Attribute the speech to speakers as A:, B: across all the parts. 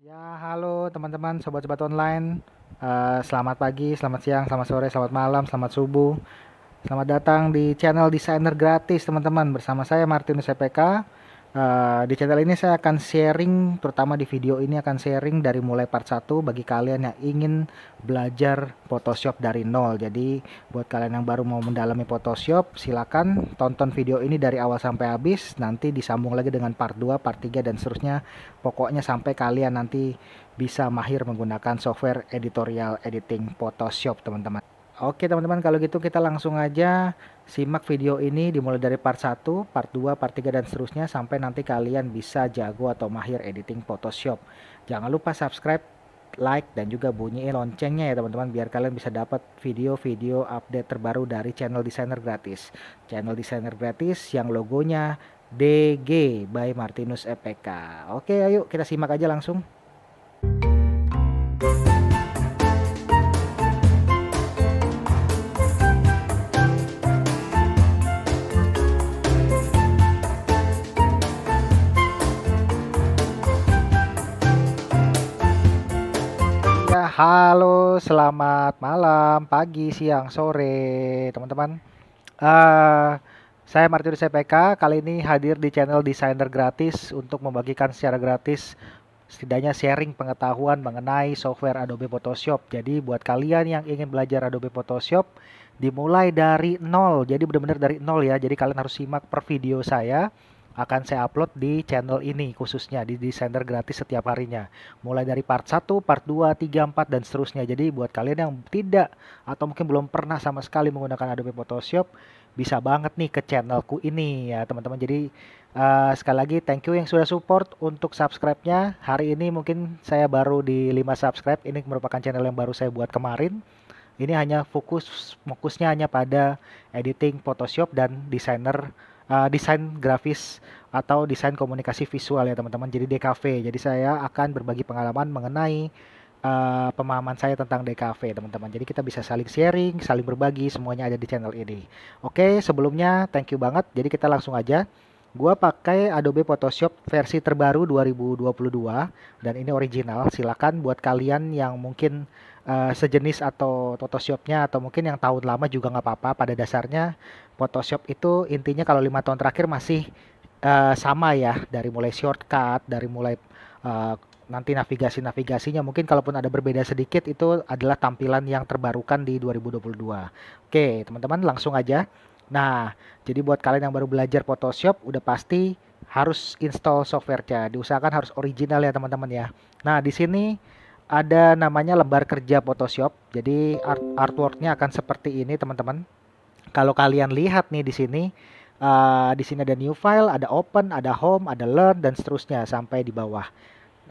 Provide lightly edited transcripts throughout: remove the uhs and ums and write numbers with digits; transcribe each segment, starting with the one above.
A: Ya, halo teman-teman, sobat-sobat online. Selamat pagi, selamat siang, selamat sore, selamat malam, selamat subuh. Selamat datang di channel Desainer Gratis, teman-teman. Bersama saya Martinus EPK. Di channel ini saya akan sharing, terutama di video ini akan sharing dari mulai part 1 bagi kalian yang ingin belajar Photoshop dari nol. Jadi buat kalian yang baru mau mendalami Photoshop, silakan tonton video ini dari awal sampai habis. Nanti disambung lagi dengan part 2, part 3 dan seterusnya. Pokoknya sampai kalian nanti bisa mahir menggunakan software editorial editing Photoshop, teman-teman. Oke teman-teman, kalau gitu kita langsung aja simak video ini dimulai dari part 1, part 2, part 3 dan seterusnya sampai nanti kalian bisa jago atau mahir editing Photoshop. Jangan lupa subscribe, like dan juga bunyiin loncengnya ya teman-teman biar kalian bisa dapat video-video update terbaru dari channel Desainer Gratis. Channel Desainer Gratis yang logonya DG by Martinus EPK. Oke, ayo kita simak aja langsung. Ya, halo, selamat malam, pagi, siang, sore, teman-teman. Eh, saya Martinus CPK, kali ini hadir di channel Desainer Gratis untuk membagikan secara gratis setidaknya sharing pengetahuan mengenai software Adobe Photoshop. Jadi buat kalian yang ingin belajar Adobe Photoshop, dimulai dari nol. Jadi benar-benar dari nol ya. Jadi kalian harus simak per video saya akan saya upload di channel ini khususnya di Desainer Gratis setiap harinya. Mulai dari part 1, part 2, 3, 4 dan seterusnya. Jadi buat kalian yang tidak atau mungkin belum pernah sama sekali menggunakan Adobe Photoshop, bisa banget nih ke channelku ini ya teman-teman. Jadi sekali lagi thank you yang sudah support untuk subscribe-nya. Hari ini mungkin saya baru di 5 subscribe. Ini merupakan channel yang baru saya buat kemarin. Ini hanya fokusnya hanya pada editing Photoshop dan desain grafis atau desain komunikasi visual ya teman-teman. Jadi DKV. Jadi saya akan berbagi pengalaman mengenai pemahaman saya tentang DKV teman-teman. Jadi kita bisa saling sharing, saling berbagi, semuanya ada di channel ini. Oke, sebelumnya thank you banget. Jadi kita langsung aja. Gua pakai Adobe Photoshop versi terbaru 2022 dan ini original. Silakan buat kalian yang mungkin sejenis atau Photoshopnya atau mungkin yang tahun lama juga nggak apa-apa. Pada dasarnya Photoshop itu intinya kalau 5 tahun terakhir masih sama ya, dari mulai shortcut, dari mulai eh, nanti navigasinya mungkin kalaupun ada berbeda sedikit itu adalah tampilan yang terbarukan di 2022. Oke, teman-teman langsung aja. Nah, jadi buat kalian yang baru belajar Photoshop udah pasti harus install software-nya. Diusahakan harus original ya teman-teman ya. Nah, di sini ada namanya lembar kerja Photoshop. Jadi artwork-nya akan seperti ini teman-teman. Kalau kalian lihat nih di sini ada new file, ada open, ada home, ada learn dan seterusnya sampai di bawah.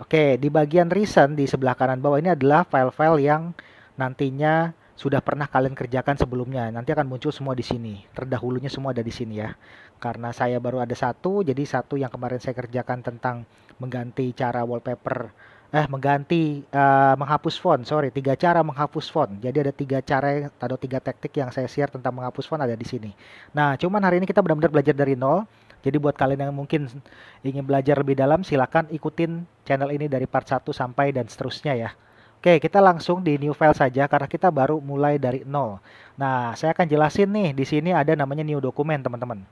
A: Oke, di bagian recent di sebelah kanan bawah ini adalah file-file yang nantinya sudah pernah kalian kerjakan sebelumnya. Nanti akan muncul semua di sini. Terdahulunya semua ada di sini ya. Karena saya baru ada satu, jadi satu yang kemarin saya kerjakan tentang mengganti cara wallpaper, menghapus font. Sorry, 3 cara menghapus font. Jadi ada 3 cara atau 3 teknik yang saya share tentang menghapus font ada di sini. Nah, cuman hari ini kita benar-benar belajar dari nol. Jadi buat kalian yang mungkin ingin belajar lebih dalam, silakan ikutin channel ini dari part 1 sampai dan seterusnya ya. Oke, kita langsung di new file saja karena kita baru mulai dari nol. Nah, saya akan jelasin nih, di sini ada namanya new document, teman-teman.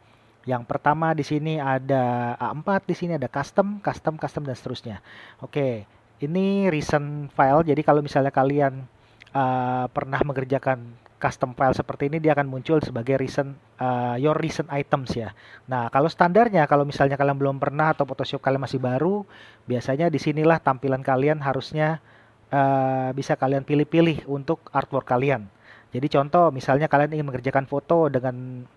A: Yang pertama di sini ada A4, di sini ada custom dan seterusnya. Oke, ini recent file. Jadi kalau misalnya kalian pernah mengerjakan custom file seperti ini, dia akan muncul sebagai your recent items ya. Nah, kalau standarnya kalau misalnya kalian belum pernah atau Photoshop kalian masih baru, biasanya disinilah tampilan kalian harusnya bisa kalian pilih-pilih untuk artwork kalian. Jadi contoh misalnya kalian ingin mengerjakan foto dengan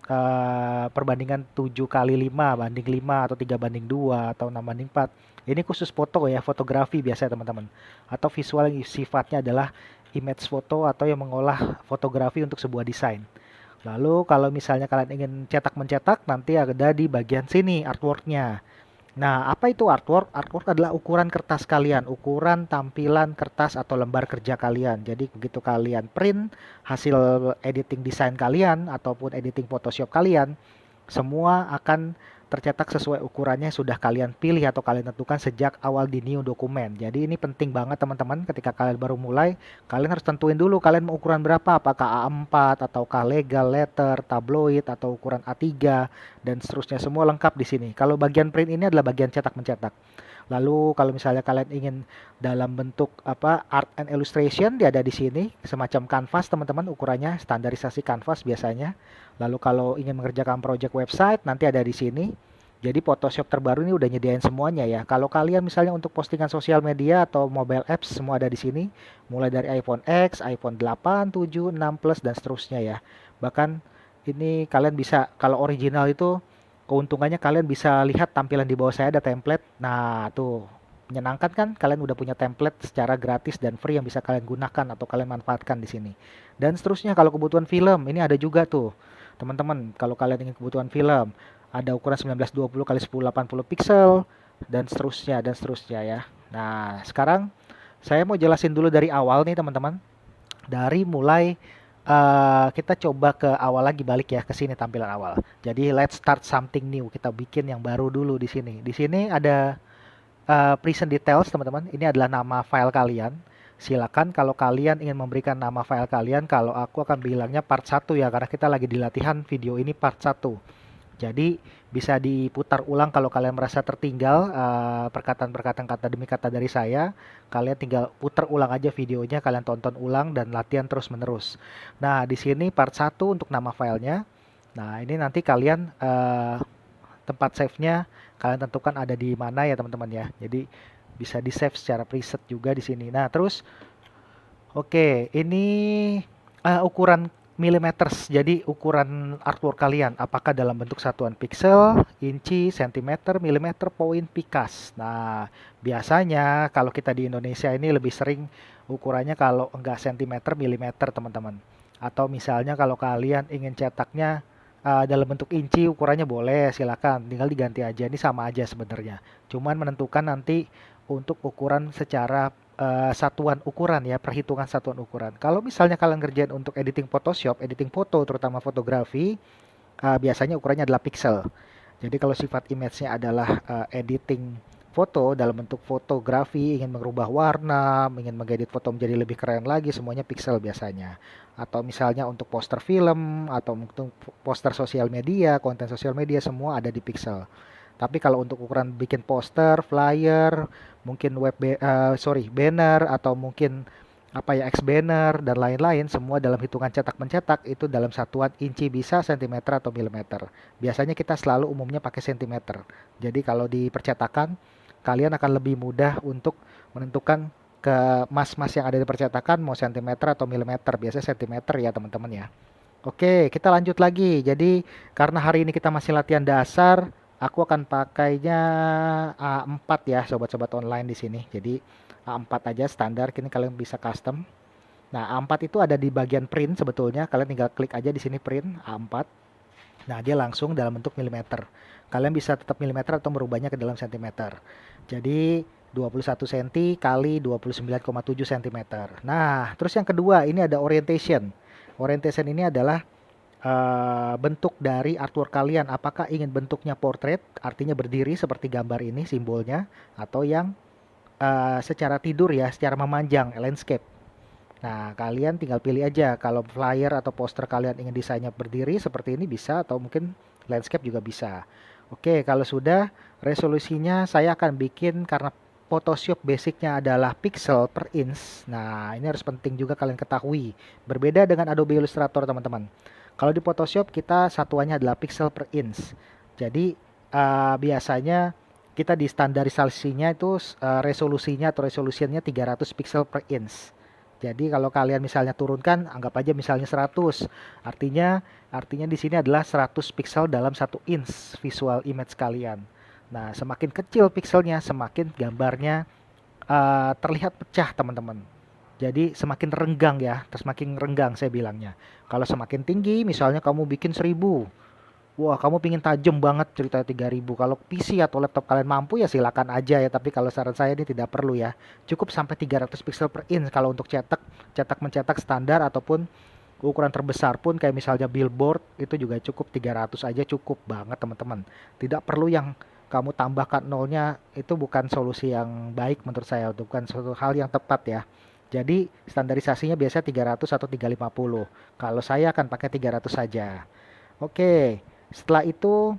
A: perbandingan 7 kali 5 banding 5 atau 3 banding 2 atau 6 banding 4. Ini khusus foto ya, fotografi biasanya teman-teman. Atau visual yang sifatnya adalah image foto atau yang mengolah fotografi untuk sebuah desain. Lalu kalau misalnya kalian ingin mencetak nanti ada di bagian sini artworknya. Nah, apa itu artwork? Artwork adalah ukuran kertas kalian, ukuran tampilan kertas atau lembar kerja kalian. Jadi begitu kalian print hasil editing desain kalian ataupun editing Photoshop kalian, semua akan tercetak sesuai ukurannya yang sudah kalian pilih atau kalian tentukan sejak awal di new dokumen. Jadi ini penting banget teman-teman, ketika kalian baru mulai, kalian harus tentuin dulu kalian mau ukuran berapa, apakah A4 ataukah legal, letter, tabloid atau ukuran A3 dan seterusnya, semua lengkap di sini. Kalau bagian print ini adalah bagian cetak mencetak. Lalu kalau misalnya kalian ingin dalam bentuk art and illustration, dia ada di sini semacam kanvas teman-teman, ukurannya standarisasi kanvas biasanya. Lalu kalau ingin mengerjakan project website nanti ada di sini. Jadi Photoshop terbaru ini udah nyediain semuanya ya. Kalau kalian misalnya untuk postingan sosial media atau mobile apps, semua ada di sini. Mulai dari iPhone X, iPhone 8, 7, 6 Plus dan seterusnya ya. Bahkan ini kalian bisa, kalau original itu keuntungannya kalian bisa lihat tampilan di bawah saya ada template. Nah, tuh menyenangkan kan? Kalian udah punya template secara gratis dan free yang bisa kalian gunakan atau kalian manfaatkan di sini. Dan seterusnya kalau kebutuhan film, ini ada juga tuh. Teman-teman, kalau kalian ingin kebutuhan film, ada ukuran 1920 x 1080 pixel dan seterusnya ya. Nah, sekarang saya mau jelasin dulu dari awal nih teman-teman. Dari mulai kita coba ke awal lagi, balik ya ke sini tampilan awal. Jadi let's start something new. Kita bikin yang baru dulu di sini. Di sini ada present details teman-teman. Ini adalah nama file kalian. Silakan kalau kalian ingin memberikan nama file kalian, kalau aku akan bilangnya part 1 ya, karena kita lagi di latihan video ini part 1. Jadi bisa diputar ulang kalau kalian merasa tertinggal perkataan-perkataan kata demi kata dari saya. Kalian tinggal putar ulang aja videonya, kalian tonton ulang dan latihan terus-menerus. Nah, di sini part 1 untuk nama filenya. Nah, ini nanti kalian tempat save-nya kalian tentukan ada di mana ya teman-teman ya. Jadi bisa di-save secara preset juga di sini. Nah, terus oke, ini ukuran millimeters. Jadi ukuran artwork kalian apakah dalam bentuk satuan pixel, inci, sentimeter, milimeter, poin, pikas. Nah, biasanya kalau kita di Indonesia ini lebih sering ukurannya kalau enggak sentimeter, milimeter teman-teman. Atau misalnya kalau kalian ingin cetaknya dalam bentuk inci, ukurannya boleh, silakan tinggal diganti aja. Ini sama aja sebenarnya. Cuman menentukan nanti untuk ukuran secara satuan ukuran ya, perhitungan satuan ukuran. Kalau misalnya kalian ngerjain untuk editing Photoshop, editing foto terutama fotografi, biasanya ukurannya adalah pixel. Jadi kalau sifat image-nya adalah editing foto dalam bentuk fotografi, ingin merubah warna, ingin mengedit foto menjadi lebih keren lagi, semuanya pixel biasanya. Atau misalnya untuk poster film atau untuk poster sosial media, konten sosial media, semua ada di pixel. Tapi kalau untuk ukuran bikin poster, flyer, mungkin banner atau mungkin X banner dan lain-lain, semua dalam hitungan cetak mencetak itu dalam satuan inci bisa, sentimeter atau milimeter. Biasanya kita selalu umumnya pakai sentimeter. Jadi kalau di percetakan kalian akan lebih mudah untuk menentukan ke mas-mas yang ada di percetakan mau sentimeter atau milimeter. Biasanya sentimeter ya teman-teman ya. Oke, kita lanjut lagi. Jadi karena hari ini kita masih latihan dasar, aku akan pakainya A4 ya, sobat-sobat online di sini. Jadi A4 aja standar, kini kalian bisa custom. Nah, A4 itu ada di bagian print sebetulnya. Kalian tinggal klik aja di sini print A4. Nah, dia langsung dalam bentuk milimeter. Kalian bisa tetap milimeter atau merubahnya ke dalam sentimeter. Jadi 21 cm kali 29,7 cm. Nah, terus yang kedua ini ada orientation. Orientation ini adalah bentuk dari artwork kalian. Apakah ingin bentuknya portrait, artinya berdiri seperti gambar ini simbolnya, atau yang secara tidur ya, secara memanjang, landscape. Nah, kalian tinggal pilih aja. Kalau flyer atau poster kalian ingin desainnya berdiri seperti ini bisa, atau mungkin landscape juga bisa. Oke, kalau sudah, resolusinya saya akan bikin karena Photoshop basicnya adalah pixel per inch. Nah, ini harus penting juga kalian ketahui. Berbeda dengan Adobe Illustrator teman-teman. Kalau di Photoshop kita satuannya adalah pixel per inch. Jadi biasanya kita di standarisasinya itu resolusinya atau resolusinya 300 pixel per inch. Jadi kalau kalian misalnya turunkan, anggap aja misalnya 100. Artinya di sini adalah 100 pixel dalam 1 inch visual image kalian. Nah, semakin kecil pixelnya, semakin gambarnya terlihat pecah teman-teman. Jadi semakin renggang ya, semakin renggang saya bilangnya. Kalau semakin tinggi, misalnya kamu bikin 1000. Wah, kamu pingin tajam banget ceritanya 3000. Kalau PC atau laptop kalian mampu ya silakan aja ya. Tapi kalau saran saya ini tidak perlu ya. Cukup sampai 300 pixel per inch kalau untuk cetak mencetak standar ataupun Ukuran terbesar pun kayak misalnya billboard itu juga cukup 300 aja cukup banget teman-teman. Tidak perlu yang kamu tambahkan nolnya, itu bukan solusi yang baik menurut saya, bukan suatu hal yang tepat ya. Jadi standarisasinya biasanya 300 atau 350. Kalau saya akan pakai 300 saja. Oke, setelah itu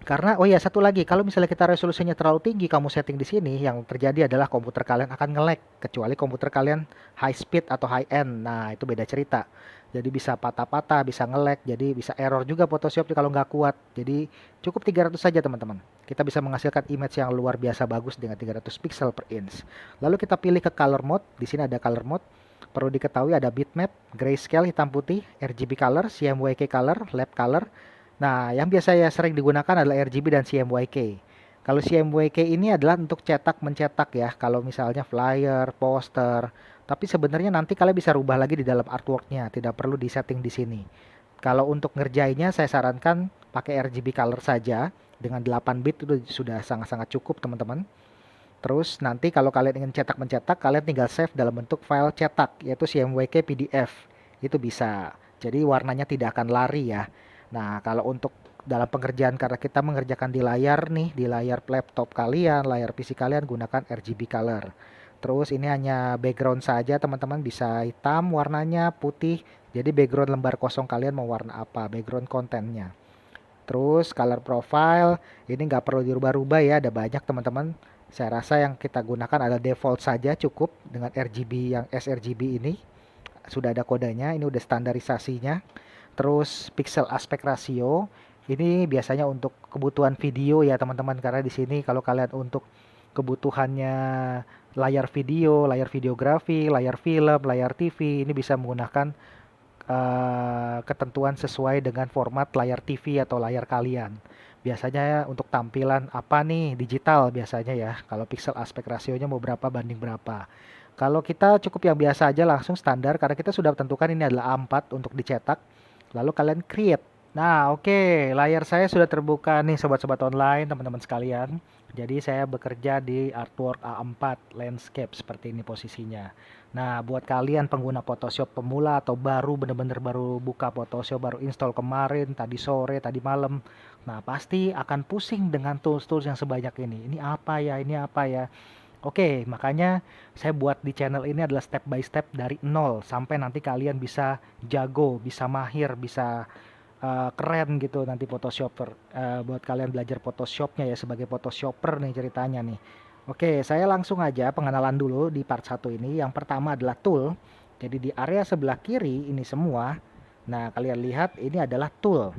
A: karena oh ya satu lagi, kalau misalnya kita resolusinya terlalu tinggi kamu setting di sini, yang terjadi adalah komputer kalian akan nge-lag kecuali komputer kalian high speed atau high end. Nah, itu beda cerita. Jadi bisa patah-patah, bisa nge-lag, jadi bisa error juga Photoshop kalau nggak kuat. Jadi cukup 300 saja teman-teman. Kita bisa menghasilkan image yang luar biasa bagus dengan 300 pixel per inch. Lalu kita pilih ke color mode. Di sini ada color mode. Perlu diketahui ada bitmap, grayscale hitam putih, RGB color, CMYK color, lab color. Nah, yang biasa ya sering digunakan adalah RGB dan CMYK. Kalau CMYK ini adalah untuk cetak mencetak ya, kalau misalnya flyer, poster. Tapi sebenarnya nanti kalian bisa rubah lagi di dalam artworknya, tidak perlu disetting di sini. Kalau untuk ngerjainnya saya sarankan pakai RGB color saja dengan 8 bit itu sudah sangat-sangat cukup teman-teman. Terus nanti kalau kalian ingin cetak mencetak, kalian tinggal save dalam bentuk file cetak yaitu CMYK PDF. Itu bisa. Jadi warnanya tidak akan lari ya. Nah, kalau untuk dalam pengerjaan karena kita mengerjakan di layar nih, di layar laptop kalian, layar PC kalian gunakan RGB color. Terus ini hanya background saja teman-teman, bisa hitam warnanya, putih. Jadi background lembar kosong kalian mau warna apa, background kontennya. Terus color profile ini nggak perlu dirubah-rubah ya, ada banyak teman-teman. Saya rasa yang kita gunakan adalah default saja cukup dengan RGB yang sRGB ini. Sudah ada kodenya, ini udah standarisasinya. Terus pixel aspect ratio ini biasanya untuk kebutuhan video ya teman-teman, karena di sini kalau kalian untuk kebutuhannya layar video, layar videografi, layar film, layar TV ini bisa menggunakan ketentuan sesuai dengan format layar TV atau layar kalian. Biasanya untuk tampilan apa nih digital biasanya ya. Kalau pixel aspect rasionya mau berapa banding berapa. Kalau kita cukup yang biasa aja langsung standar karena kita sudah tentukan ini adalah A4 untuk dicetak. Lalu kalian create. Nah, oke, layar saya sudah terbuka nih sobat-sobat online, teman-teman sekalian. Jadi saya bekerja di artwork A4 landscape seperti ini posisinya. Nah, buat kalian pengguna Photoshop pemula atau baru bener-bener baru buka Photoshop, baru install kemarin, tadi sore, tadi malam. Nah, pasti akan pusing dengan tools-tools yang sebanyak ini. Ini apa ya? Ini apa ya? Oke, makanya saya buat di channel ini adalah step by step dari nol sampai nanti kalian bisa jago, bisa mahir, bisa keren gitu nanti Photoshopper. Buat kalian belajar Photoshopnya ya sebagai Photoshopper nih ceritanya nih. Oke, saya langsung aja pengenalan dulu di part 1 ini. Yang pertama adalah tool. Jadi di area sebelah kiri ini semua. Nah, kalian lihat ini adalah tool.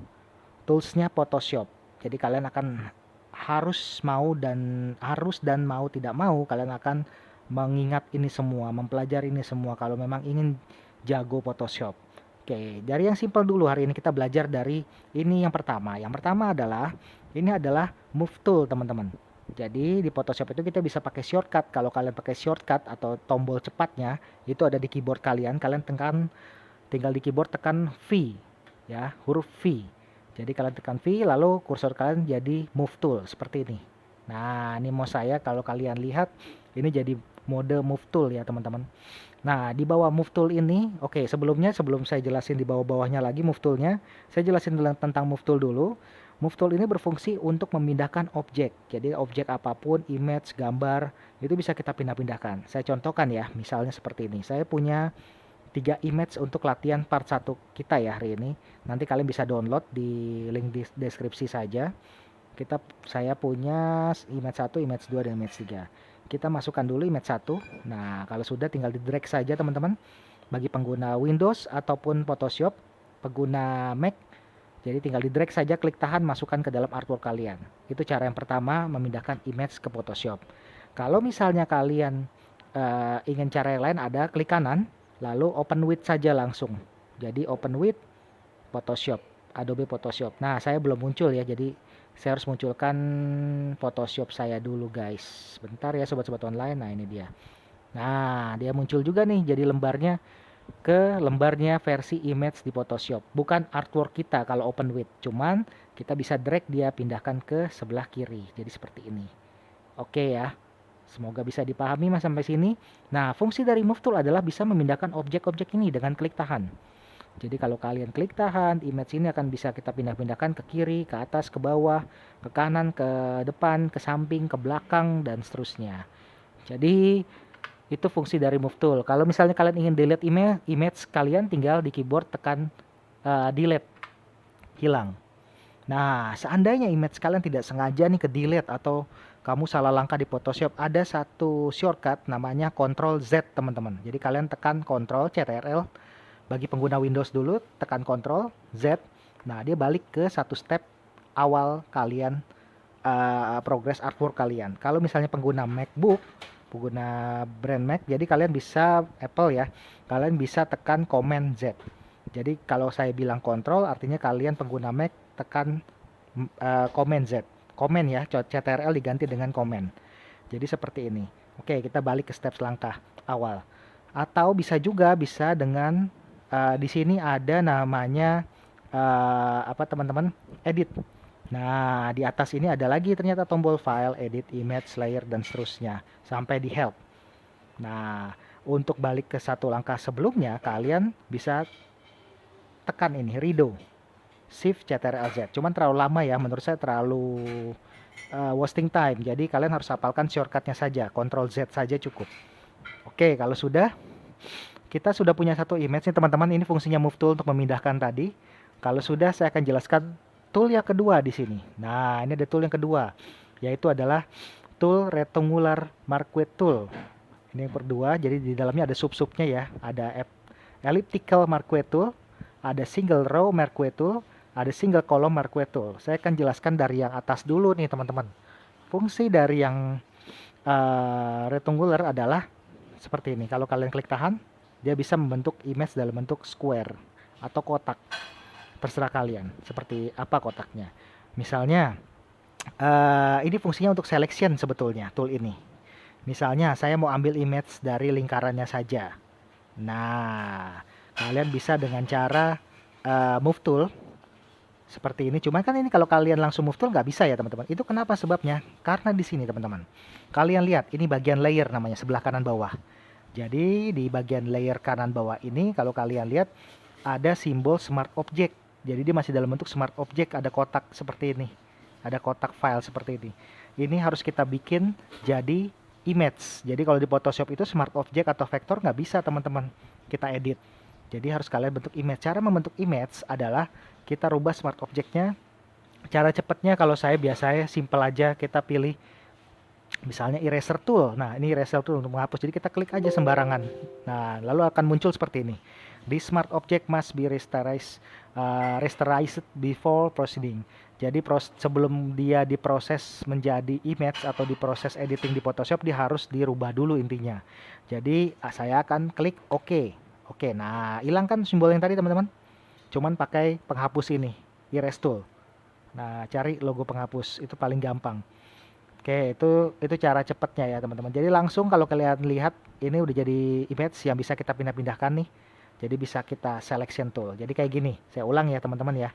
A: Toolsnya Photoshop. Jadi kalian akan harus dan mau tidak mau kalian akan mengingat ini semua, mempelajari ini semua kalau memang ingin jago Photoshop. Oke, dari yang simpel dulu hari ini kita belajar dari ini yang pertama. Yang pertama adalah ini adalah move tool, teman-teman. Jadi di Photoshop itu kita bisa pakai shortcut. Kalau kalian pakai shortcut atau tombol cepatnya itu ada di keyboard kalian, kalian tekan tinggal di keyboard tekan V ya, huruf V. Jadi kalian tekan V lalu kursor kalian jadi move tool seperti ini. Nah, ini mouse saya kalau kalian lihat ini jadi mode move tool ya, teman-teman. Nah, di bawah move tool ini, oke, sebelum saya jelasin di bawah-bawahnya lagi move toolnya, saya jelasin tentang move tool dulu. Move tool ini berfungsi untuk memindahkan objek. Jadi objek apapun, image, gambar, itu bisa kita pindah-pindahkan. Saya contohkan ya, misalnya seperti ini. Saya punya 3 image untuk latihan part 1 kita ya hari ini. Nanti kalian bisa download di link di deskripsi saja. Saya punya image 1, image 2 dan image 3. Kita masukkan dulu image 1. Nah, kalau sudah tinggal di drag saja teman-teman. Bagi pengguna Windows ataupun Photoshop, pengguna Mac, jadi tinggal di drag saja, klik tahan, masukkan ke dalam artwork kalian. Itu cara yang pertama memindahkan image ke Photoshop. Kalau misalnya kalian ingin cara yang lain, ada klik kanan, lalu open with saja langsung. Jadi open with Photoshop, Adobe Photoshop. Nah, saya belum muncul ya, jadi saya harus munculkan Photoshop saya dulu guys. Bentar ya sobat-sobat online. Nah, ini dia. Nah, dia muncul juga nih jadi lembarnya ke lembarnya versi image di Photoshop. Bukan artwork kita kalau open with, cuman kita bisa drag dia pindahkan ke sebelah kiri. Jadi seperti ini. Oke ya. Semoga bisa dipahami mas sampai sini. Nah, fungsi dari move tool adalah bisa memindahkan objek-objek ini dengan klik tahan. Jadi kalau kalian klik tahan, image ini akan bisa kita pindah-pindahkan ke kiri, ke atas, ke bawah, ke kanan, ke depan, ke samping, ke belakang, dan seterusnya. Jadi itu fungsi dari move tool. Kalau misalnya kalian ingin delete image kalian tinggal di keyboard tekan delete, hilang. Nah, seandainya image kalian tidak sengaja nih ke delete atau kamu salah langkah di Photoshop, ada satu shortcut namanya Ctrl Z, teman-teman. Jadi kalian tekan Ctrl CTRL bagi pengguna Windows dulu, tekan Ctrl Z. Nah, dia balik ke satu step awal kalian progress artwork kalian. Kalau misalnya pengguna MacBook, pengguna brand Mac, jadi kalian bisa Apple ya, kalian bisa tekan Command Z. Jadi kalau saya bilang Ctrl, artinya kalian pengguna Mac tekan Command Z. Command ya, CTRL diganti dengan Command. Jadi seperti ini. Oke, kita balik ke step langkah awal. Atau bisa juga bisa dengan di sini ada namanya apa teman-teman? Edit. Nah, di atas ini ada lagi ternyata tombol file, edit, image, layer, dan seterusnya. Sampai di help. Nah, untuk balik ke satu langkah sebelumnya, kalian bisa tekan ini, redo. Shift CTRL Z. Cuman terlalu lama ya, menurut saya terlalu wasting time. Jadi kalian harus hafalkan shortcutnya saja, Ctrl Z saja cukup. Oke, kalau sudah, kita sudah punya satu image nih teman-teman. Ini fungsinya move tool untuk memindahkan tadi. Kalau sudah, saya akan jelaskan tool yang kedua di sini. Nah, ini ada tool yang kedua, yaitu adalah tool rectangular marquee tool. Ini yang kedua, jadi di dalamnya ada sub-subnya ya. Ada elliptical marquee tool, ada single row marquee tool, ada single column marquee tool. Saya akan jelaskan dari yang atas dulu nih teman-teman. Fungsi dari yang rectangular adalah seperti ini. Kalau kalian klik tahan, dia bisa membentuk image dalam bentuk square atau kotak. Terserah kalian seperti apa kotaknya. Misalnya ini fungsinya untuk selection sebetulnya tool ini. Misalnya saya mau ambil image dari lingkarannya saja. Nah, kalian bisa dengan cara move tool seperti ini. Cuman kan ini kalau kalian langsung move tool nggak bisa ya teman-teman. Itu kenapa sebabnya? Karena di sini teman-teman. Kalian lihat ini bagian layer namanya sebelah kanan bawah. Jadi di bagian layer kanan bawah ini kalau kalian lihat ada simbol smart object. Jadi dia masih dalam bentuk smart object, ada kotak seperti ini. Ada kotak file seperti ini. Ini harus kita bikin jadi image. Jadi kalau di Photoshop itu smart object atau vektor nggak bisa teman-teman kita edit. Jadi harus kalian bentuk image. Cara membentuk image adalah kita rubah smart objectnya. Cara cepatnya kalau saya biasanya simple aja, kita pilih misalnya eraser tool. Nah, ini eraser tool untuk menghapus. Jadi kita klik aja sembarangan. Nah, lalu akan muncul seperti ini. This smart object must be rasterized before proceeding. Jadi sebelum dia diproses menjadi image atau diproses editing di Photoshop, dia harus dirubah dulu intinya. Jadi saya akan klik OK. Oke, nah hilangkan simbol yang tadi teman-teman. Cuman pakai penghapus ini, erase tool. Nah, cari logo penghapus, itu paling gampang. Oke, itu cara cepatnya ya teman-teman. Jadi langsung kalau kalian lihat ini udah jadi image yang bisa kita pindah-pindahkan nih. Jadi bisa kita selection tool. Jadi kayak gini. Saya ulang ya teman-teman ya.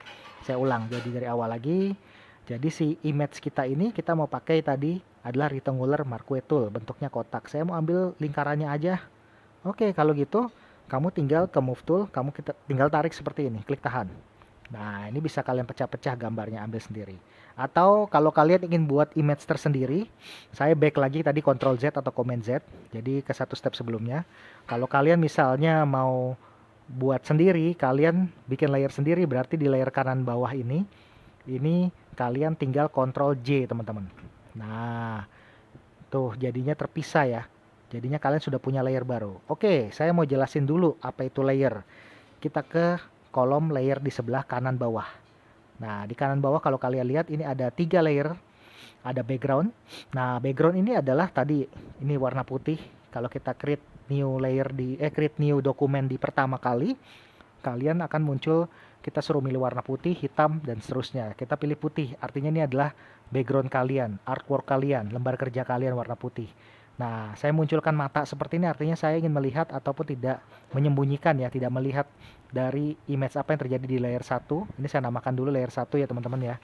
A: Saya ulang. Jadi dari awal lagi. Jadi si image kita ini kita mau pakai tadi adalah rectangular marquee tool. Bentuknya kotak. Saya mau ambil lingkarannya aja. Oke, kalau gitu kamu tinggal ke move tool. Kamu tinggal tarik seperti ini. Klik tahan. Nah, ini bisa kalian pecah-pecah gambarnya, ambil sendiri. Atau kalau kalian ingin buat image tersendiri, saya back lagi tadi Ctrl Z atau Command Z. Jadi ke satu step sebelumnya. Kalau kalian misalnya mau buat sendiri, kalian bikin layer sendiri, berarti di layer kanan bawah ini kalian tinggal Ctrl J teman-teman. Nah, tuh jadinya terpisah ya. Jadinya kalian sudah punya layer baru. Oke, saya mau jelasin dulu apa itu layer. Kita ke kolom layer di sebelah kanan bawah. Nah, di kanan bawah kalau kalian lihat ini ada 3 layer. Ada background. Nah, background ini adalah tadi ini warna putih. Kalau kita create new layer create new dokumen di pertama kali, kalian akan muncul, kita suruh milih warna putih, hitam, dan seterusnya. Kita pilih putih, artinya ini adalah background kalian, artwork kalian, lembar kerja kalian warna putih. Nah, saya munculkan mata seperti ini, artinya saya ingin melihat ataupun tidak menyembunyikan ya, tidak melihat dari image apa yang terjadi di layer 1. Ini saya namakan dulu layer 1 ya teman-teman ya.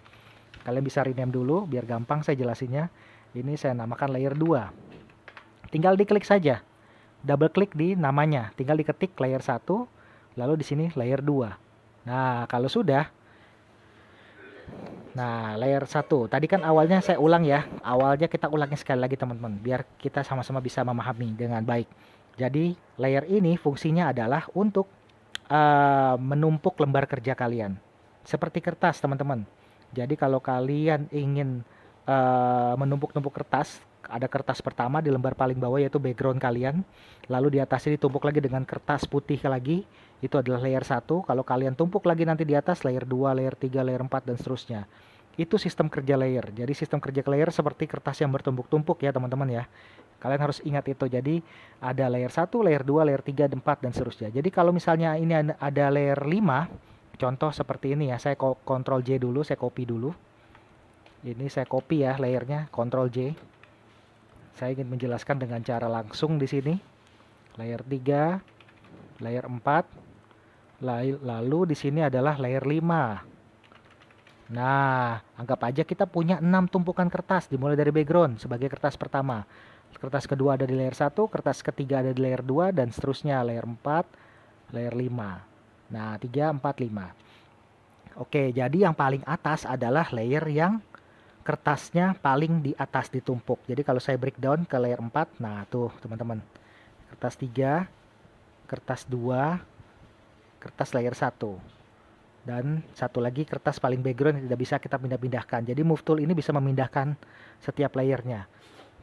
A: Kalian bisa rename dulu, biar gampang saya jelasinnya. Ini saya namakan layer 2. Tinggal diklik saja. Double klik di namanya, tinggal diketik layer 1, lalu di sini layer 2. Nah, kalau sudah, nah layer 1. Tadi kan awalnya saya ulang ya. Awalnya kita ulangi sekali lagi teman-teman, biar kita sama-sama bisa memahami dengan baik. Jadi, layer ini fungsinya adalah untuk menumpuk lembar kerja kalian. Seperti kertas, teman-teman. Jadi kalau kalian ingin menumpuk-numpuk kertas, ada kertas pertama di lembar paling bawah yaitu background kalian. Lalu di atasnya ditumpuk lagi dengan kertas putih lagi. Itu adalah layer 1. Kalau kalian tumpuk lagi nanti di atas layer 2, layer 3, layer 4 dan seterusnya. Itu sistem kerja layer. Jadi sistem kerja layer seperti kertas yang bertumpuk-tumpuk ya, teman-teman ya. Kalian harus ingat itu. Jadi ada layer 1, layer 2, layer 3, 4 dan seterusnya. Jadi kalau misalnya ini ada layer 5, contoh seperti ini ya. Saya Ctrl J dulu, saya copy dulu. Ini saya copy ya layernya, Ctrl J. Saya ingin menjelaskan dengan cara langsung di sini. Layer 3, layer 4, lalu di sini adalah layer 5. Nah, anggap aja kita punya 6 tumpukan kertas dimulai dari background sebagai kertas pertama. Kertas kedua ada di layer 1, kertas ketiga ada di layer 2 dan seterusnya layer 4, layer 5. Nah, 3, 4, 5. Oke, jadi yang paling atas adalah layer yang kertasnya paling di atas ditumpuk. Jadi kalau saya breakdown ke layer 4, nah tuh teman-teman. Kertas 3, kertas 2, kertas layer 1. Dan satu lagi kertas paling background yang tidak bisa kita pindah-pindahkan. Jadi move tool ini bisa memindahkan setiap layernya.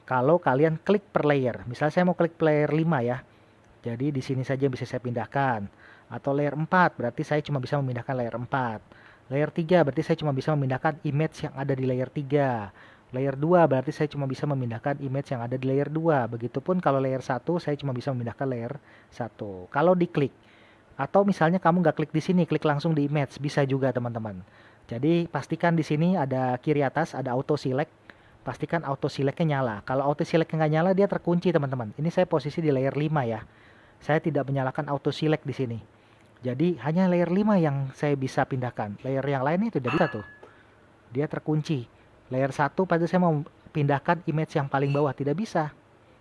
A: Kalau kalian klik per layer, misalnya saya mau klik layer 5 ya. Jadi di sini saja bisa saya pindahkan. Atau layer 4, berarti saya cuma bisa memindahkan layer 4. Layer 3 berarti saya cuma bisa memindahkan image yang ada di layer 3. Layer 2 berarti saya cuma bisa memindahkan image yang ada di layer 2. Begitupun kalau layer 1 saya cuma bisa memindahkan layer 1. Kalau diklik atau misalnya kamu nggak klik di sini, klik langsung di image, bisa juga teman-teman. Jadi pastikan di sini ada kiri atas, ada auto select. Pastikan auto selectnya nyala. Kalau auto select nggak nyala, dia terkunci teman-teman. Ini saya posisi di layer 5 ya. Saya tidak menyalakan auto select di sini. Jadi hanya layer 5 yang saya bisa pindahkan. Layer yang lain itu tidak bisa tuh. Dia terkunci. Layer 1 pada saya mau pindahkan image yang paling bawah, tidak bisa.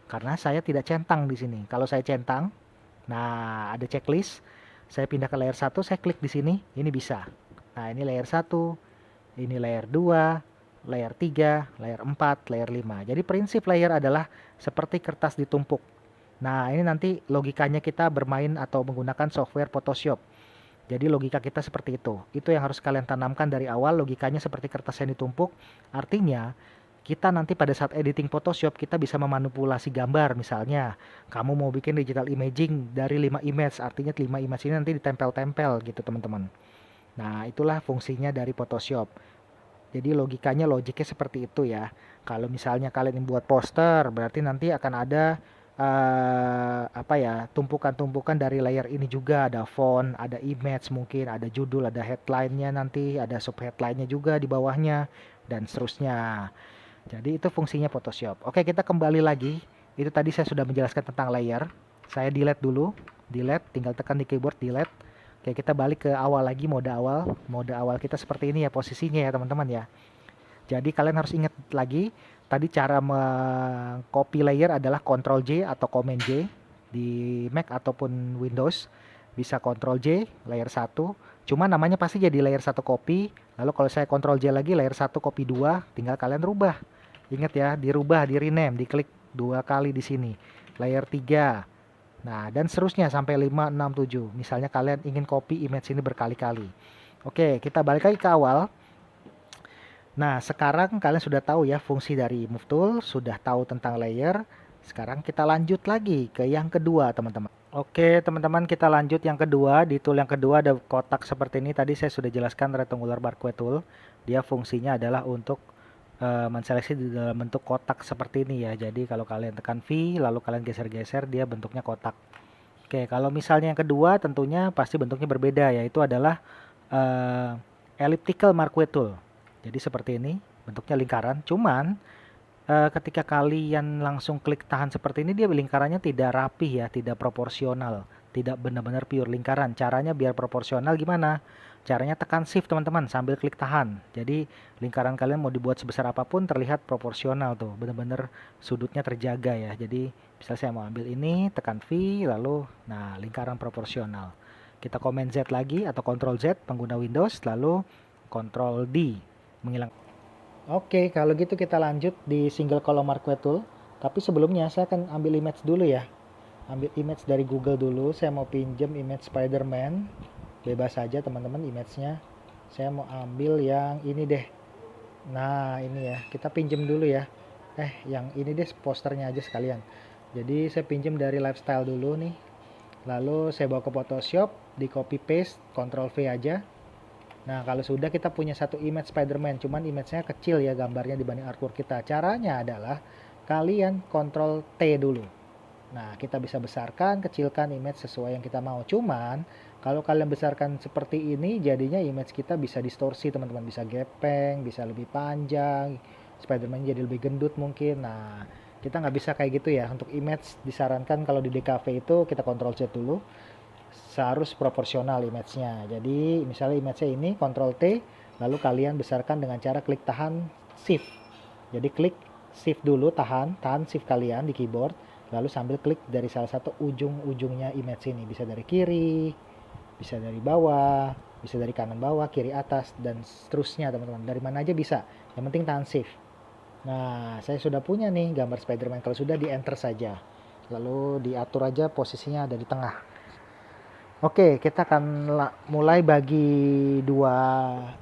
A: Karena saya tidak centang di sini. Kalau saya centang, nah ada checklist. Saya pindah ke layer 1, saya klik di sini, ini bisa. Nah, ini layer 1, ini layer 2, layer 3, layer 4, layer 5. Jadi prinsip layer adalah seperti kertas ditumpuk. Nah, ini nanti logikanya kita bermain atau menggunakan software Photoshop. Jadi logika kita seperti itu. Itu yang harus kalian tanamkan dari awal, logikanya seperti kertas yang ditumpuk. Artinya, kita nanti pada saat editing Photoshop kita bisa memanipulasi gambar. Misalnya kamu mau bikin digital imaging dari 5 image, artinya 5 image ini nanti ditempel-tempel gitu teman-teman. Nah, itulah fungsinya dari Photoshop. Jadi logiknya seperti itu ya. Kalau misalnya kalian buat poster, berarti nanti akan ada apa ya, tumpukan-tumpukan dari layer ini juga. Ada font, ada image mungkin, ada judul, ada headline-nya nanti, ada sub headline-nya juga di bawahnya dan seterusnya. Jadi itu fungsinya Photoshop. Oke, kita kembali lagi. Itu tadi saya sudah menjelaskan tentang layer. Saya delete dulu. Delete, tinggal tekan di keyboard delete. Oke, kita balik ke awal lagi, mode awal. Mode awal kita seperti ini ya posisinya ya teman-teman ya. Jadi kalian harus ingat lagi, tadi cara meng-copy layer adalah Ctrl J atau Command J di Mac ataupun Windows. Bisa Ctrl J, layer 1. Cuma namanya pasti jadi layer 1 copy. Lalu kalau saya Ctrl J lagi, layer 1 copy 2, tinggal kalian rubah. Ingat ya, dirubah, di rename, diklik 2 kali di sini. Layer 3. Nah, dan seterusnya sampai 5, 6, 7. Misalnya kalian ingin copy image ini berkali-kali. Oke, kita balik lagi ke awal. Nah, sekarang kalian sudah tahu ya fungsi dari Move Tool, sudah tahu tentang layer. Sekarang kita lanjut lagi ke yang kedua, teman-teman. Oke, teman-teman, kita lanjut yang kedua. Di tool yang kedua ada kotak seperti ini. Tadi saya sudah jelaskan rectangular barcode tool. Dia fungsinya adalah untuk menseleksi di dalam bentuk kotak seperti ini ya. Jadi kalau kalian tekan V, lalu kalian geser-geser, dia bentuknya kotak. Oke, kalau misalnya yang kedua tentunya pasti bentuknya berbeda, yaitu adalah elliptical marquee tool. Jadi seperti ini, bentuknya lingkaran. Cuman ketika kalian langsung klik tahan seperti ini, dia lingkarannya tidak rapi ya, tidak proporsional, tidak benar-benar pure lingkaran. Caranya biar proporsional gimana? Caranya tekan shift teman-teman sambil klik tahan. Jadi lingkaran kalian mau dibuat sebesar apapun terlihat proporsional tuh, benar-benar sudutnya terjaga ya. Jadi misalnya saya mau ambil ini, tekan V, lalu nah lingkaran proporsional. Kita Command Z lagi atau Ctrl Z pengguna Windows, lalu Ctrl D menghilang. Oke, kalau gitu kita lanjut di single column marquee tool. Tapi sebelumnya saya akan ambil image dulu ya. Ambil image dari Google dulu. Saya mau pinjam image Spider-Man. Bebas saja teman-teman image-nya. Saya mau ambil yang ini deh. Nah, ini ya. Kita pinjam dulu ya. Yang ini deh posternya aja sekalian. Jadi saya pinjam dari lifestyle dulu nih. Lalu saya bawa ke Photoshop, di copy paste, Ctrl V aja. Nah, kalau sudah kita punya satu image Spider-Man, cuman image-nya kecil ya gambarnya dibanding artwork kita. Caranya adalah kalian Ctrl T dulu. Nah, kita bisa besarkan, kecilkan image sesuai yang kita mau. Cuman, kalau kalian besarkan seperti ini, jadinya image kita bisa distorsi, teman-teman. Bisa gepeng, bisa lebih panjang, Spider-Man jadi lebih gendut mungkin. Nah, kita nggak bisa kayak gitu ya. Untuk image disarankan kalau di DKV itu kita Ctrl Z dulu. Seharus proporsional image-nya. Jadi, misalnya image-nya ini, Ctrl T, lalu kalian besarkan dengan cara klik tahan Shift. Jadi klik Shift dulu, tahan Shift kalian di keyboard, lalu sambil klik dari salah satu ujung-ujungnya image ini. Bisa dari kiri, bisa dari bawah, bisa dari kanan bawah, kiri atas, dan seterusnya teman-teman. Dari mana aja bisa, yang penting tahan Shift. Nah, saya sudah punya nih gambar Spider-Man. Kalau sudah, di enter saja. Lalu diatur aja posisinya ada di tengah. Oke, kita akan mulai bagi dua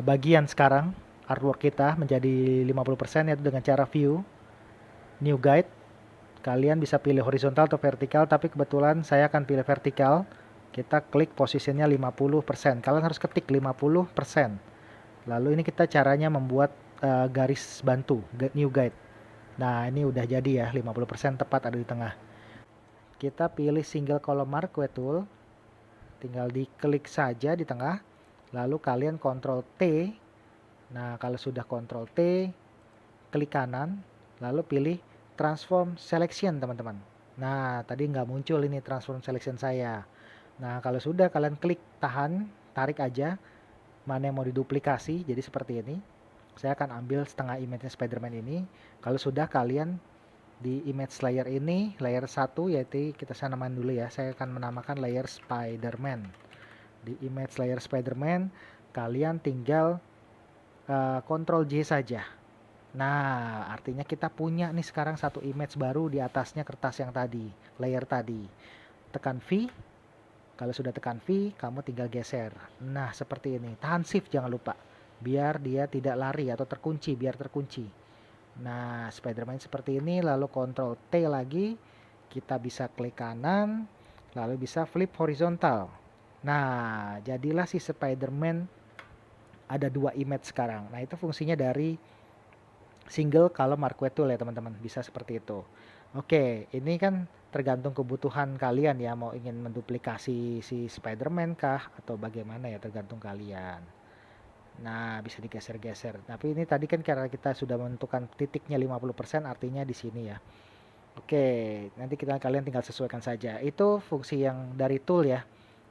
A: bagian sekarang. Artwork kita menjadi 50% yaitu dengan cara view, new guide. Kalian bisa pilih horizontal atau vertikal, tapi kebetulan saya akan pilih vertikal. Kita klik posisinya 50%. Kalian harus ketik 50%. Lalu ini kita caranya membuat garis bantu, new guide. Nah, ini udah jadi ya, 50% tepat ada di tengah. Kita pilih single column marquee tool. Tinggal diklik saja di tengah. Lalu kalian Ctrl T. Nah, kalau sudah Ctrl T, klik kanan. Lalu pilih transform selection, teman-teman. Nah, tadi nggak muncul ini transform selection saya. Nah, kalau sudah kalian klik tahan, tarik aja. Mana yang mau diduplikasi, jadi seperti ini. Saya akan ambil setengah image Spider-Man ini. Kalau sudah kalian di image layer ini, layer 1 yaitu kita namakan dulu ya. Saya akan menamakan layer Spider-Man. Di image layer Spider-Man, kalian tinggal Ctrl J saja. Nah, artinya kita punya nih sekarang satu image baru di atasnya kertas yang tadi, layer tadi. Tekan V. Kalau sudah tekan V, kamu tinggal geser. Nah, seperti ini. Tahan Shift jangan lupa. Biar dia tidak lari atau terkunci, biar terkunci. Nah, Spider-Man seperti ini, lalu Ctrl T lagi. Kita bisa klik kanan, lalu bisa flip horizontal. Nah, jadilah si Spider-Man ada dua image sekarang. Nah, itu fungsinya dari single column marquee tool ya teman-teman. Bisa seperti itu. Oke, ini kan tergantung kebutuhan kalian ya. Mau ingin menduplikasi si Spider-Man kah? Atau bagaimana ya, tergantung kalian. Nah, bisa digeser-geser. Tapi ini tadi kan karena kita sudah menentukan titiknya 50%, artinya di sini ya. Oke, nanti kalian tinggal sesuaikan saja. Itu fungsi yang dari tool ya.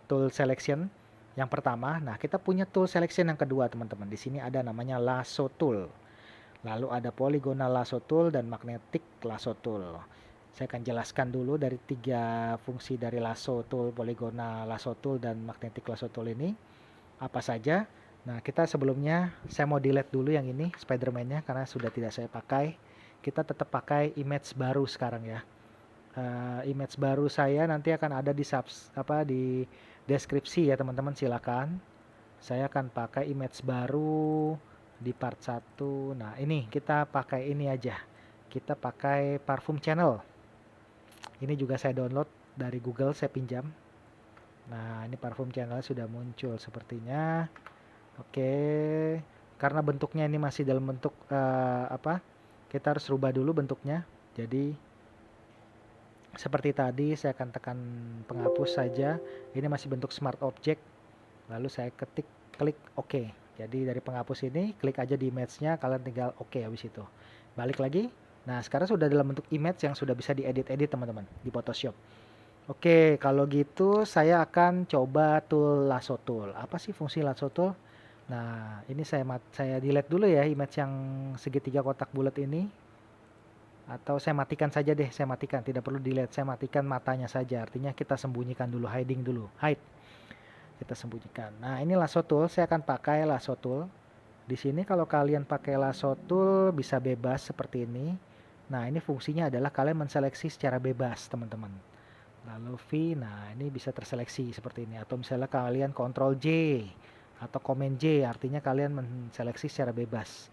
A: Tool selection yang pertama. Nah, kita punya tool selection yang kedua, teman-teman. Di sini ada namanya lasso tool. Lalu ada polygonal lasso tool dan magnetic lasso tool. Saya akan jelaskan dulu dari tiga fungsi dari lasso tool, polygonal lasso tool, dan magnetic lasso tool ini. Apa saja? Nah, kita sebelumnya, saya mau delete dulu yang ini, Spider-Man-nya, karena sudah tidak saya pakai. Kita tetap pakai image baru sekarang ya. Image baru saya nanti akan ada di deskripsi ya teman-teman, silakan. Saya akan pakai image baru di part 1. Nah, ini kita pakai ini aja. Kita pakai parfum channel. Ini juga saya download dari Google, saya pinjam. Nah, ini parfum channel sudah muncul sepertinya. Oke. Karena bentuknya ini masih dalam bentuk kita harus rubah dulu bentuknya. Jadi seperti tadi saya akan tekan penghapus saja. Ini masih bentuk smart object. Lalu saya klik OK. Jadi dari penghapus ini klik aja di image-nya, kalian tinggal OK habis itu. Balik lagi. Nah, sekarang sudah dalam bentuk image yang sudah bisa diedit-edit teman-teman di Photoshop. Oke, kalau gitu saya akan coba tool lasso tool. Apa sih fungsi lasso tool? Nah, ini saya delete dulu ya image yang segitiga kotak bulat ini. Atau saya matikan saja deh, saya matikan, tidak perlu dilihat, saya matikan matanya saja. Artinya kita sembunyikan dulu, hiding dulu, hide. Kita sembunyikan. Nah, ini lasso tool, saya akan pakai lasso tool. Di sini kalau kalian pakai lasso tool bisa bebas seperti ini. Nah, ini fungsinya adalah kalian menseleksi secara bebas, teman-teman. Lalu V, nah ini bisa terseleksi seperti ini. Atau misalnya kalian Ctrl J atau Command J, artinya kalian menseleksi secara bebas.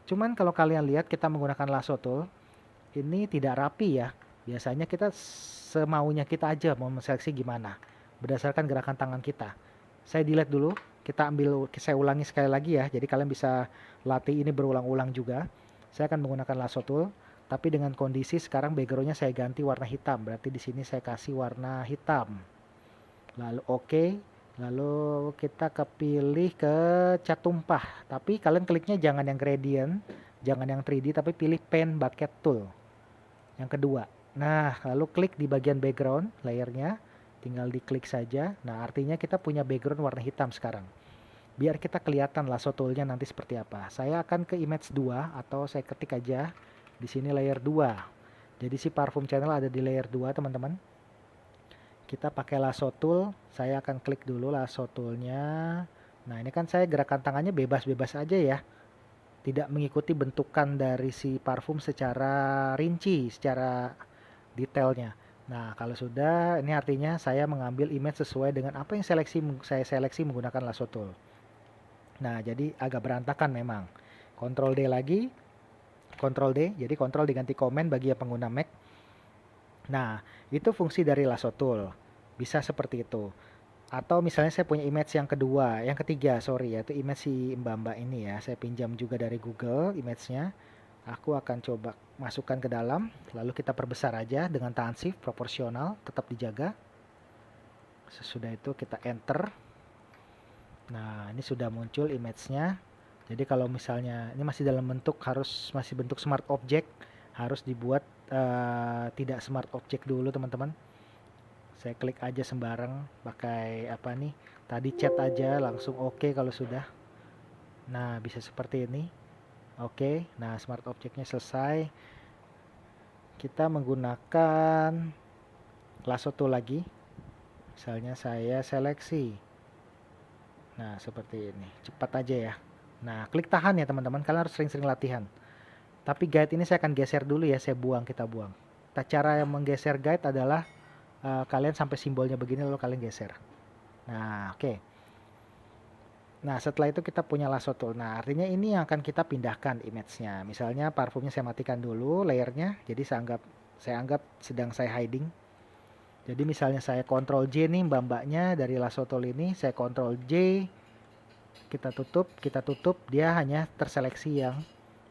A: Cuman kalau kalian lihat kita menggunakan lasso tool, ini tidak rapi ya. Biasanya kita semaunya kita aja mau menseleksi gimana, berdasarkan gerakan tangan kita. Saya delete dulu, kita ambil, saya ulangi sekali lagi ya. Jadi kalian bisa latih ini berulang-ulang juga. Saya akan menggunakan lasso tool, tapi dengan kondisi sekarang backgroundnya saya ganti warna hitam. Berarti di sini saya kasih warna hitam. Lalu oke. Lalu kita kepilih ke cat tumpah. Tapi kalian kliknya jangan yang gradient, jangan yang 3D, tapi pilih pen bucket tool. Yang kedua. Nah, lalu klik di bagian background layernya. Tinggal diklik saja. Nah, artinya kita punya background warna hitam sekarang. Biar kita kelihatan lasso toolnya nanti seperti apa. Saya akan ke image 2 atau saya ketik aja di sini layer 2. Jadi si parfum channel ada di layer 2, teman-teman. Kita pakai lasso tool. Saya akan klik dulu lasso toolnya. Nah, ini kan saya gerakan tangannya bebas-bebas aja ya. Tidak mengikuti bentukan dari si parfum secara rinci, secara detailnya. Nah, kalau sudah, ini artinya saya mengambil image sesuai dengan apa yang saya seleksi menggunakan lasso tool. Nah, jadi agak berantakan memang. Ctrl D lagi, Ctrl D, jadi Ctrl diganti Command bagi yang pengguna Mac. Nah, itu fungsi dari lasso tool. Bisa seperti itu. Atau misalnya saya punya image yang kedua, yang ketiga, sorry, yaitu image si mbak-mbak ini ya. Saya pinjam juga dari Google image-nya. Aku akan coba masukkan ke dalam, lalu kita perbesar aja dengan tahan shift proporsional, tetap dijaga. Sesudah itu kita enter. Nah, ini sudah muncul image-nya. Jadi kalau misalnya ini masih dalam bentuk masih bentuk smart object, harus dibuat tidak smart object dulu, teman-teman. Saya klik aja sembarang pakai apa nih? Tadi chat aja langsung oke kalau sudah. Nah, bisa seperti ini. Oke, nah smart objectnya selesai. Kita menggunakan lasso tool lagi. Misalnya saya seleksi. Nah, seperti ini. Cepat aja ya. Nah, klik tahan ya teman-teman. Kalian harus sering-sering latihan. Tapi guide ini saya akan geser dulu ya. Kita buang. Cara yang menggeser guide adalah kalian sampai simbolnya begini lalu kalian geser. Nah, oke. Nah, setelah itu kita punya lasso tool. Nah, artinya ini yang akan kita pindahkan image-nya. Misalnya parfumnya saya matikan dulu layernya. Jadi saya anggap sedang saya hiding. Jadi misalnya saya Ctrl J nih mbak-mbaknya dari lasso tool ini. Saya Ctrl J. Kita tutup. Dia hanya terseleksi yang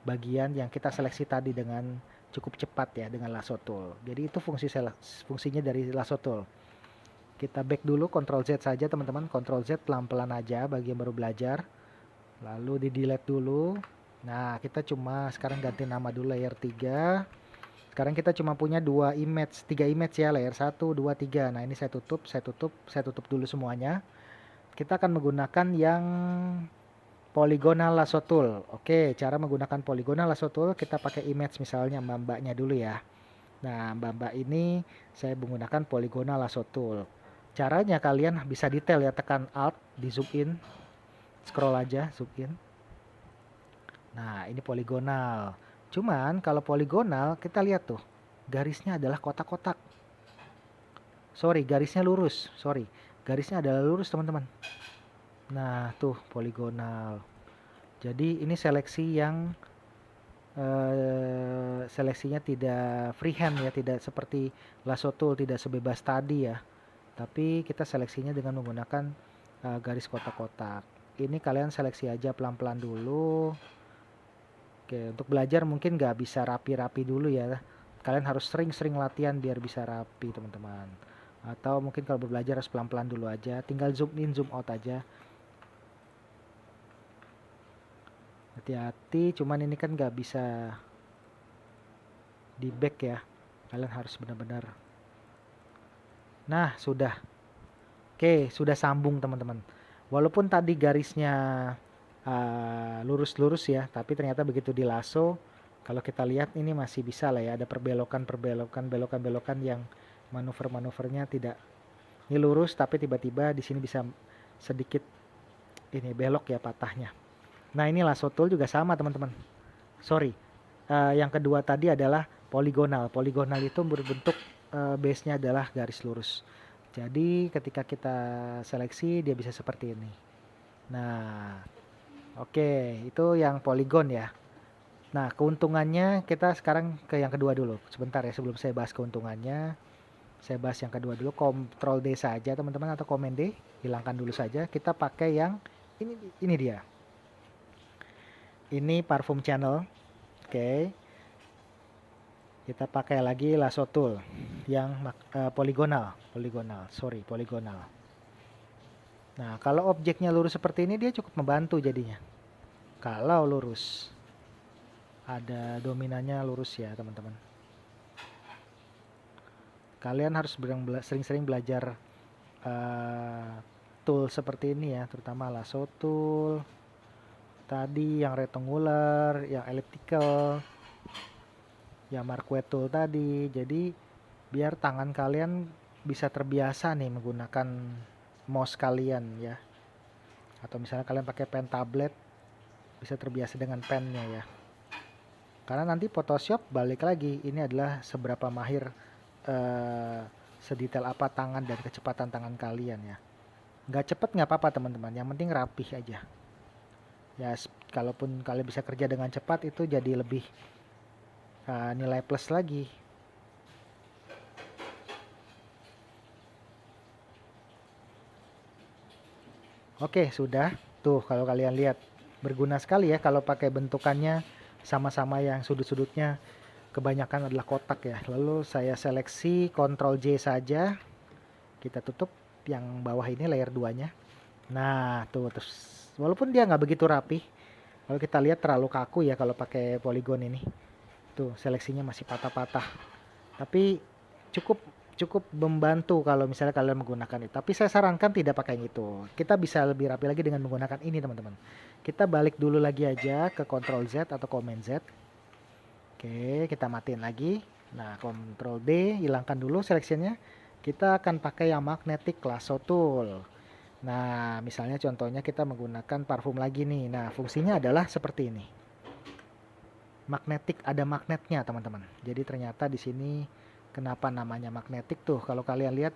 A: bagian yang kita seleksi tadi dengan cukup cepat ya dengan lasso tool. Jadi itu fungsinya dari lasso tool. Kita back dulu, Ctrl Z saja teman-teman. Ctrl Z pelan-pelan aja bagi yang baru belajar. Lalu di delete dulu. Nah, kita cuma sekarang ganti nama dulu layer 3. Sekarang kita cuma punya 3 image ya, layer 1, 2, 3. Nah, ini saya tutup dulu semuanya. Kita akan menggunakan yang polygonal lasso tool. Oke, cara menggunakan polygonal lasso tool kita pakai image misalnya mbak-mbaknya dulu ya. Nah, mbak-mbak ini saya menggunakan polygonal lasso tool. Caranya kalian bisa detail ya, tekan Alt, di zoom in, scroll aja, zoom in. Nah, ini poligonal. Cuman kalau poligonal kita lihat tuh, garisnya adalah kotak-kotak. Garisnya lurus. Garisnya adalah lurus teman-teman. Nah, tuh poligonal. Jadi ini seleksi yang seleksinya tidak freehand ya, tidak seperti lasso tool, tidak sebebas tadi ya. Tapi kita seleksinya dengan menggunakan garis kotak-kotak. Ini kalian seleksi aja pelan-pelan dulu. Oke, untuk belajar mungkin nggak bisa rapi-rapi dulu ya. Kalian harus sering-sering latihan biar bisa rapi teman-teman. Atau mungkin kalau belajar harus pelan-pelan dulu aja. Tinggal zoom in, zoom out aja. Hati-hati, cuman ini kan nggak bisa di back ya. Kalian harus benar-benar. Nah, sudah. Oke, sudah sambung teman-teman. Walaupun tadi garisnya lurus-lurus ya, tapi ternyata begitu di lasso Kalau kita lihat ini masih bisa lah ya, ada belokan-belokan yang manuver-manuvernya tidak ini lurus, tapi tiba-tiba di sini bisa sedikit ini belok ya patahnya. Nah ini lasso tool juga sama teman-teman. Sorry, yang kedua tadi adalah poligonal. Poligonal itu berbentuk base-nya adalah garis lurus. Jadi ketika kita seleksi dia bisa seperti ini. Nah, oke, itu yang poligon ya. Nah, keuntungannya kita sekarang ke yang kedua dulu. Sebentar ya sebelum saya bahas keuntungannya. Saya bahas yang kedua dulu, Ctrl D saja teman-teman atau Command D, hilangkan dulu saja. Kita pakai yang ini dia. Ini parfum channel. Oke. Kita pakai lagi lasso tool yang poligonal. Nah, kalau objeknya lurus seperti ini dia cukup membantu jadinya. Kalau lurus. Ada dominannya lurus ya, teman-teman. Kalian harus sering-sering belajar tool seperti ini ya, terutama lasso tool, tadi yang rectangular, yang elliptical, yang marquee tool tadi. Jadi biar tangan kalian bisa terbiasa nih menggunakan mouse kalian ya. Atau misalnya kalian pakai pen tablet, bisa terbiasa dengan pennya ya. Karena nanti Photoshop balik lagi, ini adalah seberapa mahir sedetail apa tangan dan kecepatan tangan kalian ya. Nggak cepet nggak apa-apa teman-teman, yang penting rapih aja. Ya kalaupun kalian bisa kerja dengan cepat itu jadi lebih nilai plus lagi. Oke, sudah. Tuh kalau kalian lihat berguna sekali ya kalau pakai bentukannya sama-sama yang sudut-sudutnya kebanyakan adalah kotak ya. Lalu saya seleksi Ctrl J saja. Kita tutup yang bawah ini layer 2-nya. Nah, tuh terus walaupun dia nggak begitu rapi, kalau kita lihat terlalu kaku ya kalau pakai polygon ini. Tuh, seleksinya masih patah-patah. Tapi cukup cukup membantu kalau misalnya kalian menggunakan itu. Tapi saya sarankan tidak pakai yang itu. Kita bisa lebih rapi lagi dengan menggunakan ini, teman-teman. Kita balik dulu lagi aja ke Ctrl Z atau Command Z. Oke, kita matiin lagi. Nah, Ctrl D, hilangkan dulu seleksinya. Kita akan pakai yang magnetic lasso tool. Nah, misalnya contohnya kita menggunakan parfum lagi nih. Nah, fungsinya adalah seperti ini. Magnetic, ada magnetnya, teman-teman. Jadi ternyata di sini kenapa namanya magnetic tuh? Kalau kalian lihat,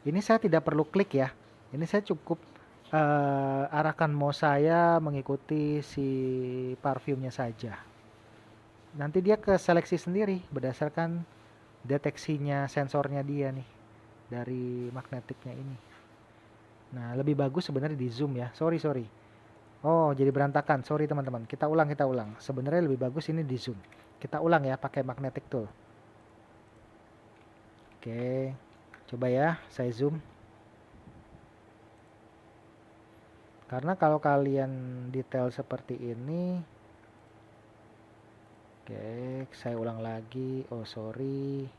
A: ini saya tidak perlu klik ya. Ini saya cukup arahkan mouse saya mengikuti si parfumnya saja. Nanti dia ke seleksi sendiri berdasarkan deteksinya sensornya dia nih dari magnetiknya ini. Nah, lebih bagus sebenarnya di zoom ya. Sorry. Oh, jadi berantakan. Sorry teman-teman. Kita ulang. Sebenarnya lebih bagus ini di zoom. Kita ulang ya pakai magnetic tool. Oke. Coba ya, saya zoom. Karena kalau kalian detail seperti ini, oke, saya ulang lagi. Oh, sorry.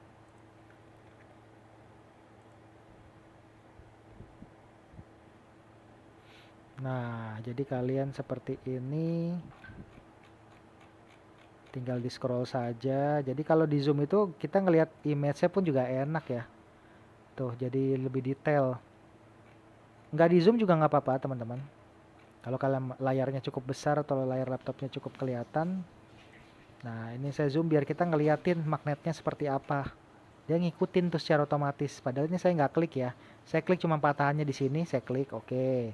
A: Nah, jadi kalian seperti ini. Tinggal di scroll saja. Jadi kalau di zoom itu kita ngelihat image-nya pun juga enak ya. Tuh, jadi lebih detail. Nggak di zoom juga nggak apa-apa teman-teman. Kalau kalian layarnya cukup besar atau layar laptopnya cukup kelihatan. Nah, ini saya zoom biar kita ngeliatin magnetnya seperti apa. Dia ngikutin tuh secara otomatis. Padahal ini saya nggak klik ya. Saya klik cuma patahannya di sini, saya klik oke.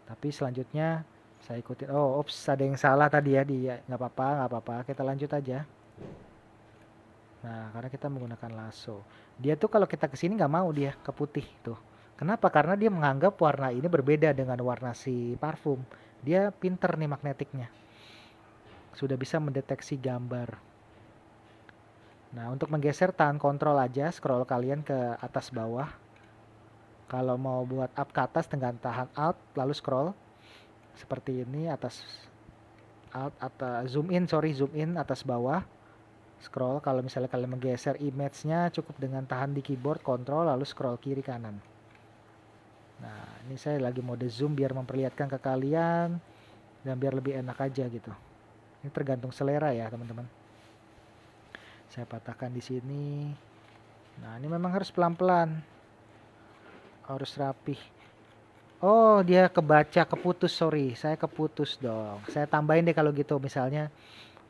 A: Tapi selanjutnya saya ikutin. Oh, ops, ada yang salah tadi ya. Nggak apa-apa. Kita lanjut aja. Nah, karena kita menggunakan lasso. Dia tuh kalau kita kesini nggak mau dia ke putih tuh. Kenapa? Karena dia menganggap warna ini berbeda dengan warna si parfum. Dia pinter nih magnetiknya. Sudah bisa mendeteksi gambar. Nah, untuk menggeser tahan kontrol aja, scroll kalian ke atas bawah. Kalau mau buat up ke atas dengan tahan alt, lalu scroll. Seperti ini, atas alt atau zoom in atas bawah. Scroll, kalau misalnya kalian menggeser image-nya cukup dengan tahan di keyboard, kontrol, lalu scroll kiri kanan. Nah, ini saya lagi mode zoom biar memperlihatkan ke kalian dan biar lebih enak aja gitu. Ini tergantung selera ya teman-teman. Saya patahkan di sini. Nah, ini memang harus pelan-pelan. Harus rapih. Oh, dia kebaca, keputus, sorry. Saya keputus dong. Saya tambahin deh kalau gitu. Misalnya,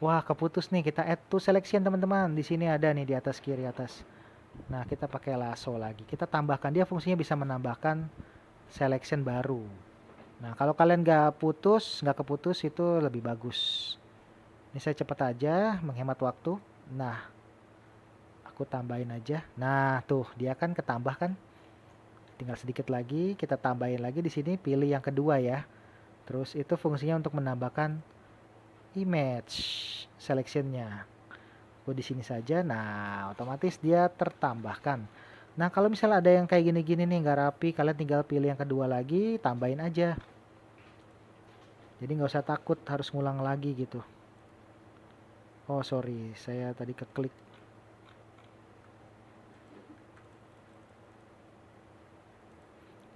A: wah keputus nih, kita add to selection teman-teman. Di sini ada nih, di atas kiri atas. Nah, kita pakai lasso lagi. Kita tambahkan, dia fungsinya bisa menambahkan selection baru. Nah, kalau kalian nggak keputus itu lebih bagus. Ini saya cepat aja, menghemat waktu. Nah, aku tambahin aja. Nah, tuh dia kan ketambah kan? Tinggal sedikit lagi, kita tambahin lagi di sini, pilih yang kedua ya. Terus itu fungsinya untuk menambahkan image selectionnya. Aku di sini saja. Nah, otomatis dia tertambahkan. Nah, kalau misalnya ada yang kayak gini-gini nih nggak rapi, kalian tinggal pilih yang kedua lagi, tambahin aja. Jadi nggak usah takut harus ngulang lagi gitu. Oh sorry, saya tadi keklik.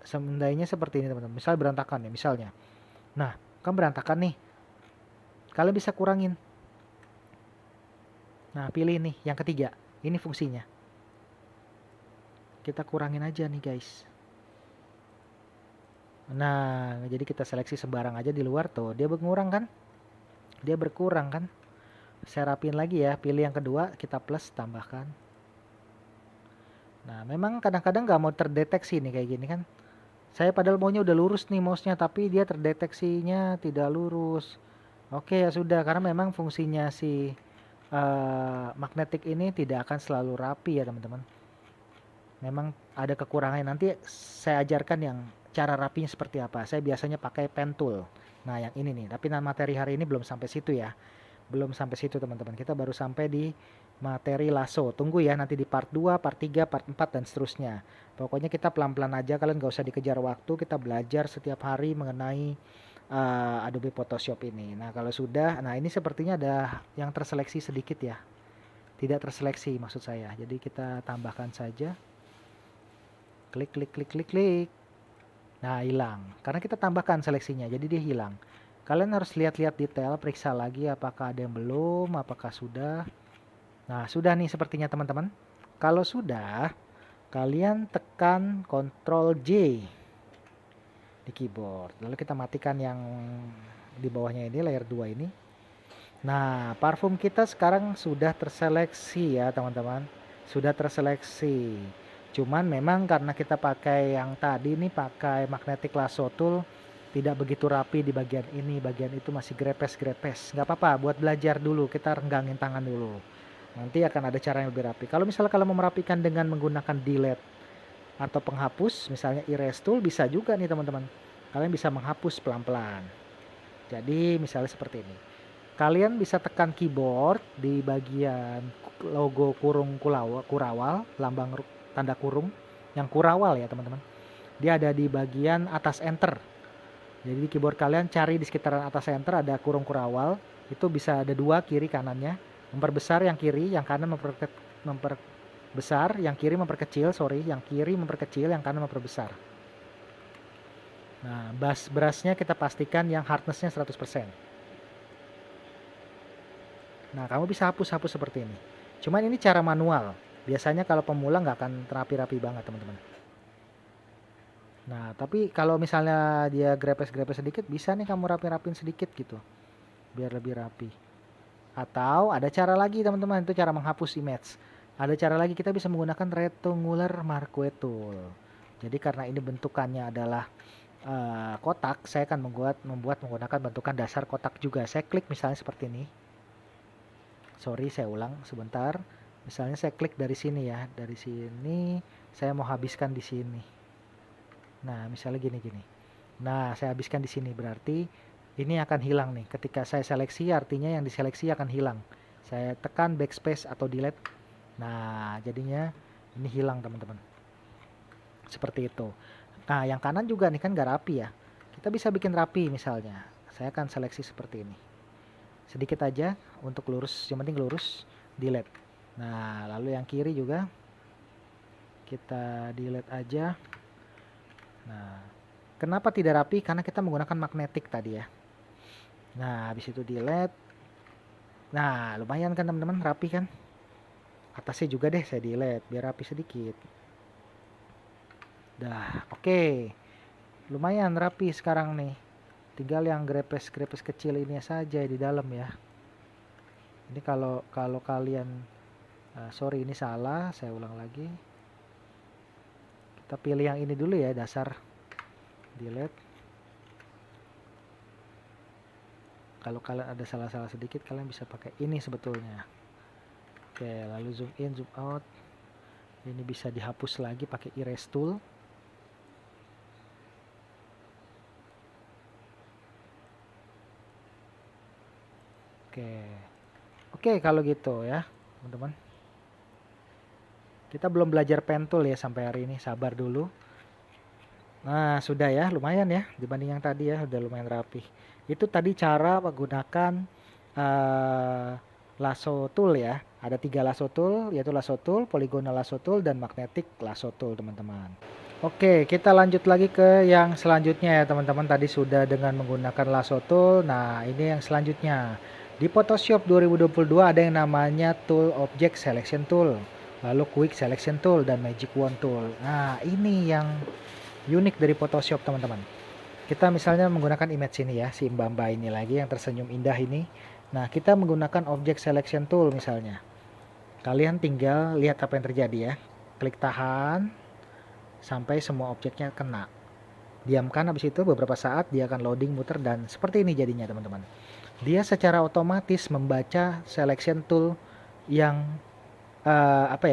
A: Seandainya seperti ini teman-teman. Misal berantakan ya, misalnya. Nah, kan berantakan nih. Kalian bisa kurangin. Nah, pilih nih yang ketiga. Ini fungsinya. Kita kurangin aja nih guys. Nah, jadi kita seleksi sembarang aja di luar tuh. Dia berkurang kan? Dia berkurang kan? Saya rapiin lagi ya. Pilih yang kedua, kita plus, tambahkan. Nah, memang kadang-kadang nggak mau terdeteksi nih kayak gini kan. Saya padahal maunya udah lurus nih mouse-nya, tapi dia terdeteksinya tidak lurus. Oke ya sudah, karena memang fungsinya si magnetik ini tidak akan selalu rapi ya teman-teman. Memang ada kekurangan. Nanti saya ajarkan yang cara rapinya seperti apa. Saya biasanya pakai pen tool. Nah yang ini nih, tapi materi hari ini belum sampai situ ya. Belum sampai situ teman-teman. Kita baru sampai di materi lasso. Tunggu ya nanti di part 2, part 3, part 4 dan seterusnya. Pokoknya kita pelan-pelan aja, kalian gak usah dikejar waktu. Kita belajar setiap hari mengenai Adobe Photoshop ini. Nah kalau sudah, nah ini sepertinya ada yang terseleksi sedikit ya. Tidak terseleksi maksud saya. Jadi kita tambahkan saja. Klik, klik, klik, klik, klik. Nah hilang. Karena kita tambahkan seleksinya, jadi dia hilang. Kalian harus lihat-lihat detail, periksa lagi apakah ada yang belum, apakah sudah. Nah, sudah nih sepertinya teman-teman. Kalau sudah, kalian tekan Ctrl J di keyboard. Lalu kita matikan yang di bawahnya ini, layer 2 ini. Nah, parfum kita sekarang sudah terseleksi ya teman-teman. Sudah terseleksi. Cuman memang karena kita pakai yang tadi nih, pakai magnetic lasso tool, tidak begitu rapi di bagian ini, bagian itu masih grepes-grepes. Nggak apa-apa, buat belajar dulu, kita renggangin tangan dulu. Nanti akan ada cara yang lebih rapi. Kalau misalnya kalian mau merapikan dengan menggunakan delete atau penghapus, misalnya erase tool, bisa juga nih teman-teman. Kalian bisa menghapus pelan-pelan. Jadi misalnya seperti ini. Kalian bisa tekan keyboard di bagian logo kurung kurawal, lambang tanda kurung, yang kurawal ya teman-teman. Dia ada di bagian atas enter. Jadi di keyboard kalian cari di sekitaran atas enter ada kurung kurawal. Itu bisa ada dua kiri kanannya. Memperbesar yang kiri, yang kanan memperbesar, yang kiri memperkecil, yang kiri memperkecil, yang kanan memperbesar. Nah, brushnya kita pastikan yang hardnessnya 100%. Nah, kamu bisa hapus-hapus seperti ini. Cuman ini cara manual. Biasanya kalau pemula nggak akan rapi-rapi banget, teman-teman. Nah, tapi kalau misalnya dia grepes-grepes sedikit, bisa nih kamu rapi-rapin sedikit gitu. Biar lebih rapi. Atau ada cara lagi teman-teman, itu cara menghapus image. Ada cara lagi, kita bisa menggunakan rectangular marquee tool. Jadi karena ini bentukannya adalah kotak, saya akan membuat menggunakan bentukan dasar kotak juga. Saya klik misalnya seperti ini. Sorry, saya ulang sebentar. Misalnya saya klik dari sini ya, dari sini saya mau habiskan di sini. Nah, misalnya gini-gini. Nah, saya habiskan di sini berarti ini akan hilang nih. Ketika saya seleksi, artinya yang diseleksi akan hilang. Saya tekan backspace atau delete. Nah, jadinya ini hilang teman-teman. Seperti itu. Nah, yang kanan juga nih kan gak rapi ya. Kita bisa bikin rapi misalnya. Saya akan seleksi seperti ini. Sedikit aja untuk lurus, yang penting lurus, delete. Nah, lalu yang kiri juga kita delete aja. Nah, kenapa tidak rapi? Karena kita menggunakan magnetik tadi ya. Nah, habis itu delete. Nah, lumayan kan teman-teman, rapi kan? Atasnya juga deh saya delete biar rapi sedikit. Dah, oke. Lumayan rapi sekarang nih. Tinggal yang grepes-grepes kecil ini saja di dalam ya. Ini kalau kalau kalian sorry ini salah, saya ulang lagi. Kita pilih yang ini dulu ya, dasar. Delete. Kalau kalian ada salah-salah sedikit, kalian bisa pakai ini sebetulnya. Oke, lalu zoom in, zoom out. Ini bisa dihapus lagi pakai erase tool. Oke. Oke, kalau gitu ya, teman-teman. Kita belum belajar pen tool ya sampai hari ini, sabar dulu. Nah, sudah ya, lumayan ya dibanding yang tadi ya, udah lumayan rapi. Itu tadi cara menggunakan uh, lasso tool ya. Ada 3 lasso tool, yaitu lasso tool, polygonal lasso tool, dan magnetic lasso tool, teman-teman. Oke, kita lanjut lagi ke yang selanjutnya ya, teman-teman. Tadi sudah dengan menggunakan lasso tool. Nah, ini yang selanjutnya. Di Photoshop 2022 ada yang namanya tool object selection tool, lalu quick selection tool, dan magic wand tool. Nah, ini yang unik dari Photoshop, teman-teman. Kita misalnya menggunakan image ini ya, si Mbamba ini lagi yang tersenyum indah ini. Nah, kita menggunakan object selection tool misalnya. Kalian tinggal lihat apa yang terjadi ya. Klik tahan sampai semua objeknya kena. Diamkan, habis itu beberapa saat dia akan loading, muter, dan seperti ini jadinya, teman-teman. Dia secara otomatis membaca selection tool yang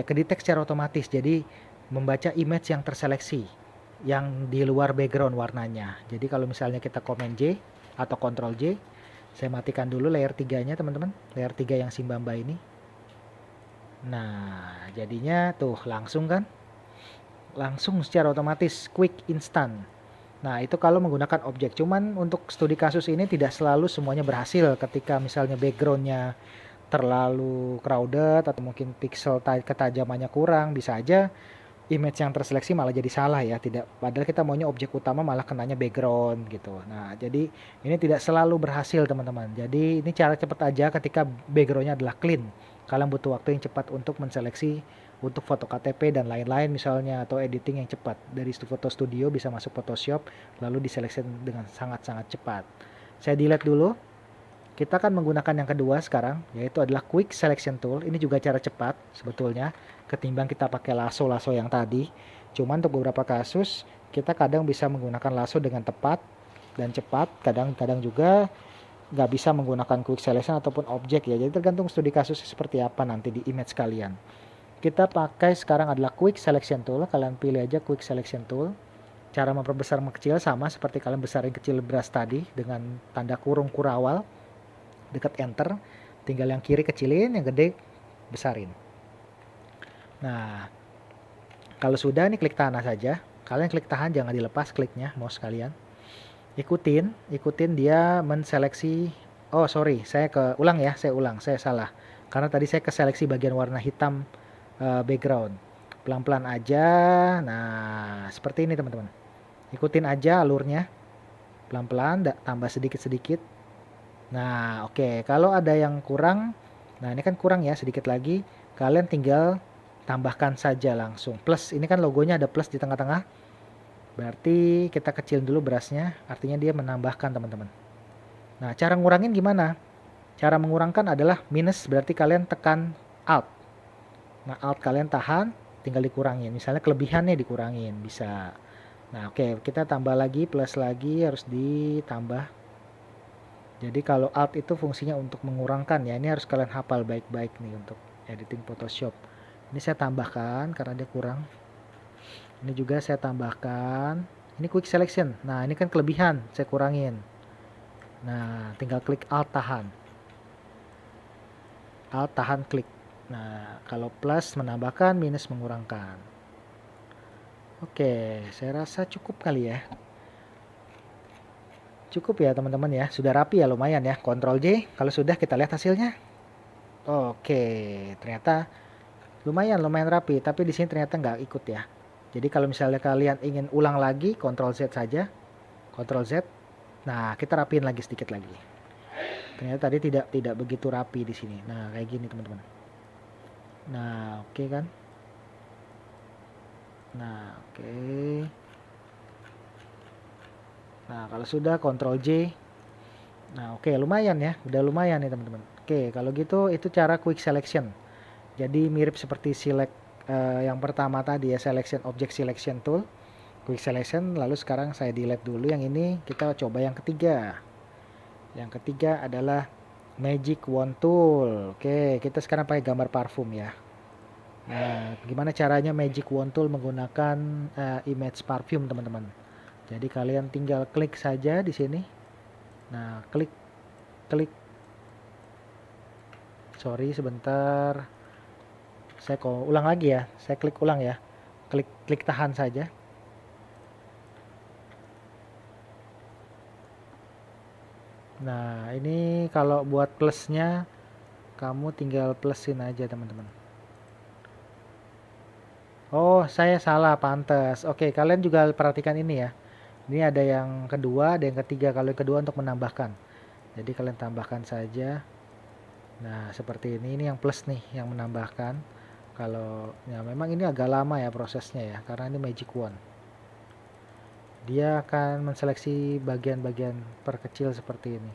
A: kedetek secara otomatis. Jadi membaca image yang terseleksi, yang di luar background warnanya. Jadi kalau misalnya kita Command J atau Ctrl J, saya matikan dulu layer 3-nya, teman-teman. Layer 3 yang Simbamba ini. Nah, jadinya tuh langsung kan? Langsung secara otomatis, quick, instant. Nah, itu kalau menggunakan objek. Cuman untuk studi kasus ini tidak selalu semuanya berhasil ketika misalnya backgroundnya terlalu crowded atau mungkin pixel ketajamannya kurang, bisa aja image yang terseleksi malah jadi salah ya, tidak, padahal kita maunya objek utama malah kenanya background gitu. Nah, jadi ini tidak selalu berhasil, teman-teman. Jadi ini cara cepat aja ketika backgroundnya adalah clean. Kalian butuh waktu yang cepat untuk menseleksi untuk foto KTP dan lain-lain misalnya, atau editing yang cepat dari foto studio bisa masuk Photoshop lalu diseleksi dengan sangat-sangat cepat. Saya delete dulu. Kita akan menggunakan yang kedua sekarang, yaitu adalah quick selection tool. Ini juga cara cepat sebetulnya ketimbang kita pakai lasso-lasso yang tadi. Cuman untuk beberapa kasus kita kadang bisa menggunakan lasso dengan tepat dan cepat, kadang-kadang juga nggak bisa menggunakan quick selection ataupun objek ya. Jadi tergantung studi kasusnya seperti apa nanti di image kalian. Kita pakai sekarang adalah quick selection tool. Kalian pilih aja quick selection tool. Cara memperbesar mengecil sama seperti kalian besarin kecil brush tadi dengan tanda kurung kurawal dekat enter. Tinggal yang kiri kecilin, yang gede besarin. Nah, kalau sudah ini klik tahan saja. Kalian klik tahan, jangan dilepas kliknya mouse kalian. Ikutin dia menseleksi. Oh sorry, saya ulang, saya salah. Karena tadi saya keseleksi bagian warna hitam background. Pelan-pelan aja. Nah, seperti ini teman-teman. Ikutin aja alurnya. Pelan-pelan, tambah sedikit-sedikit. Nah, oke. Kalau ada yang kurang, nah ini kan kurang ya, sedikit lagi. Kalian tinggal tambahkan saja langsung. Plus, ini kan logonya ada plus di tengah-tengah. Berarti kita kecilin dulu brushnya, artinya dia menambahkan, teman-teman. Nah, cara ngurangin gimana? Cara mengurangkan adalah minus, berarti kalian tekan Alt. Nah, Alt kalian tahan, tinggal dikurangin. Misalnya kelebihannya dikurangin, bisa. Nah, oke, kita tambah lagi, plus lagi, harus ditambah. Jadi kalau Alt itu fungsinya untuk mengurangkan ya. Ini harus kalian hafal baik-baik nih untuk editing Photoshop. Ini saya tambahkan karena dia kurang. Ini juga saya tambahkan. Ini quick selection. Nah, ini kan kelebihan, saya kurangin. Nah, tinggal klik Alt tahan. Alt tahan klik. Nah, kalau plus menambahkan, minus mengurangkan. Oke, saya rasa cukup kali ya. Cukup ya teman-teman ya. Sudah rapi ya, lumayan ya. Ctrl J. Kalau sudah kita lihat hasilnya. Oke, ternyata lumayan rapi. Tapi di sini ternyata nggak ikut ya. Jadi kalau misalnya kalian ingin ulang lagi, Ctrl Z saja. Ctrl Z. Nah, kita rapiin lagi sedikit lagi. Ternyata tadi tidak begitu rapi di sini. Nah, kayak gini teman-teman. Nah, oke kan? Nah, oke. Nah, kalau sudah Ctrl J. Nah, oke, lumayan ya. Udah lumayan nih, teman-teman. Oke, kalau gitu itu cara quick selection. Jadi mirip seperti select yang pertama tadi ya, selection object selection tool, quick selection. Lalu sekarang saya delete dulu yang ini, kita coba yang ketiga. Yang ketiga adalah magic wand tool. Oke, kita sekarang pakai gambar parfum ya. Nah, gimana caranya magic wand tool menggunakan image parfum, teman-teman? Jadi kalian tinggal klik saja di sini. Nah, klik klik. Sorry sebentar. Saya ulang lagi ya. Saya klik ulang ya. Klik klik tahan saja. Nah, ini kalau buat plusnya kamu tinggal plusin aja, teman-teman. Oh, saya salah, pantes. Oke, kalian juga perhatikan ini ya. Ini ada yang kedua, ada yang ketiga. Kalau yang kedua untuk menambahkan. Jadi kalian tambahkan saja. Nah, seperti ini yang plus nih, yang menambahkan. Kalau ya memang ini agak lama ya prosesnya ya, karena ini magic wand. Dia akan menseleksi bagian-bagian perkecil seperti ini.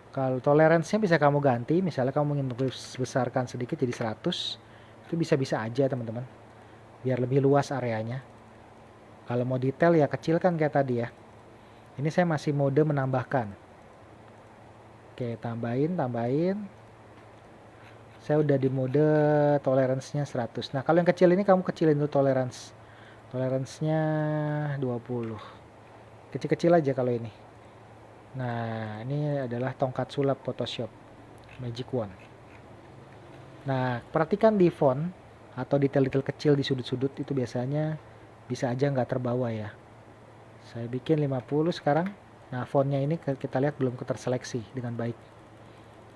A: Kalau toleransinya bisa kamu ganti, misalnya kamu ingin membesarkan sedikit jadi 100, itu bisa-bisa aja teman-teman. Biar lebih luas areanya. Kalau mau detail ya kecilkan kayak tadi ya. Ini saya masih mode menambahkan. Oke, tambahin. Saya udah di mode toleransinya 100. Nah, kalau yang kecil ini kamu kecilin dulu tolerance. Toleransinya 20. Kecil-kecil aja kalau ini. Nah, ini adalah tongkat sulap Photoshop Magic Wand. Nah, perhatikan di font atau detail-detail kecil di sudut-sudut itu biasanya bisa aja nggak terbawa ya. Saya bikin 50 sekarang. Nah, fontnya ini kita lihat belum terseleksi dengan baik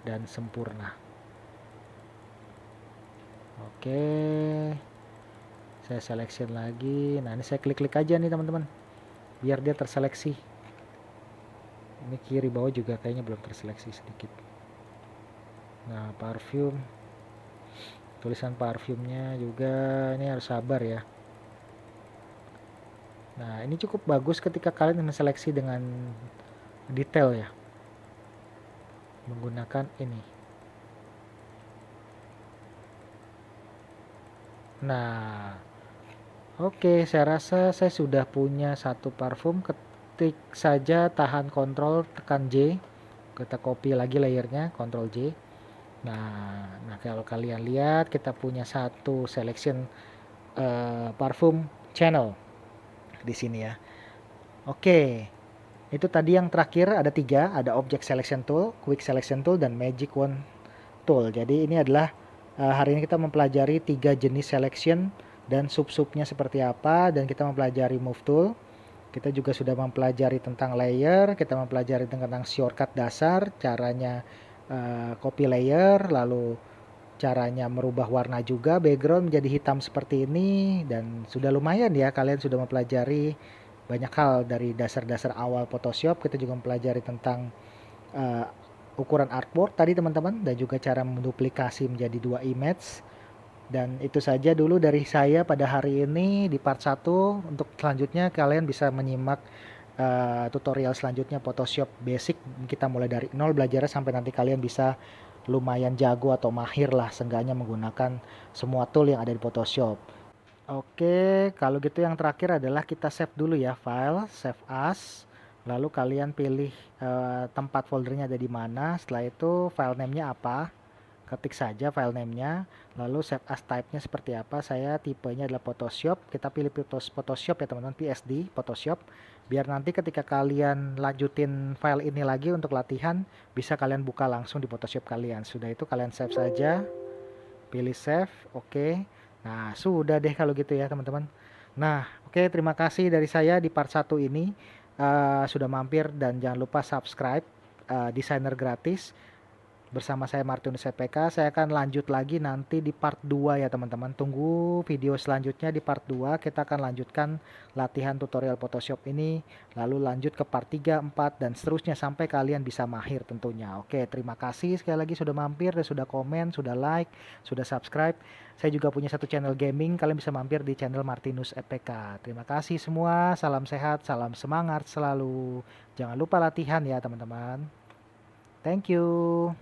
A: dan sempurna. Oke, saya selection lagi. Nah, ini saya klik-klik aja nih teman-teman, biar dia terseleksi. Ini kiri bawah juga kayaknya belum terseleksi sedikit. Nah, parfum, tulisan parfumnya juga ini harus sabar ya. Nah, ini cukup bagus ketika kalian menseleksi dengan detail ya, menggunakan ini. Nah, oke, saya rasa saya sudah punya satu parfum. Ketik saja tahan kontrol, tekan J. Kita copy lagi layernya, Ctrl J. Nah, kalau kalian lihat kita punya satu selection parfum channel di sini ya. Oke, itu tadi yang terakhir ada 3, ada Object Selection Tool, Quick Selection Tool, dan Magic Wand Tool. Jadi ini adalah hari ini kita mempelajari 3 jenis selection dan sub-subnya seperti apa, dan kita mempelajari Move Tool. Kita juga sudah mempelajari tentang layer, kita mempelajari tentang shortcut dasar, caranya copy layer, lalu caranya merubah warna juga background menjadi hitam seperti ini, dan sudah lumayan ya kalian sudah mempelajari banyak hal dari dasar-dasar awal Photoshop. Kita juga mempelajari tentang ukuran artboard tadi teman-teman, dan juga cara menduplikasi menjadi 2 image. Dan itu saja dulu dari saya pada hari ini di part 1. Untuk selanjutnya kalian bisa menyimak tutorial selanjutnya Photoshop basic. Kita mulai dari nol belajarnya sampai nanti kalian bisa lumayan jago atau mahir lah seenggaknya menggunakan semua tool yang ada di Photoshop. Oke, kalau gitu yang terakhir adalah kita save dulu ya file, save as. Lalu kalian pilih tempat foldernya ada di mana. Setelah itu file name-nya apa? Ketik saja file name-nya, lalu save as type-nya seperti apa. Saya tipenya adalah Photoshop. Kita pilih Photoshop ya teman-teman, PSD Photoshop, biar nanti ketika kalian lanjutin file ini lagi untuk latihan, bisa kalian buka langsung di Photoshop kalian. Sudah itu kalian save saja, pilih save, oke. Nah, sudah deh kalau gitu ya teman-teman. Nah, oke, terima kasih dari saya di part 1 ini. Sudah mampir, dan jangan lupa subscribe, desainer gratis. bersama saya Martinus CPK. Saya akan lanjut lagi nanti di part 2 ya teman-teman. Tunggu video selanjutnya di part 2. Kita akan lanjutkan latihan tutorial Photoshop ini. Lalu lanjut ke part 3, 4, dan seterusnya sampai kalian bisa mahir tentunya. Oke, terima kasih sekali lagi sudah mampir, dan sudah komen, sudah like, sudah subscribe. Saya juga punya satu channel gaming. Kalian bisa mampir di channel Martinus EPK. Terima kasih semua. Salam sehat, salam semangat selalu. Jangan lupa latihan ya teman-teman. Thank you.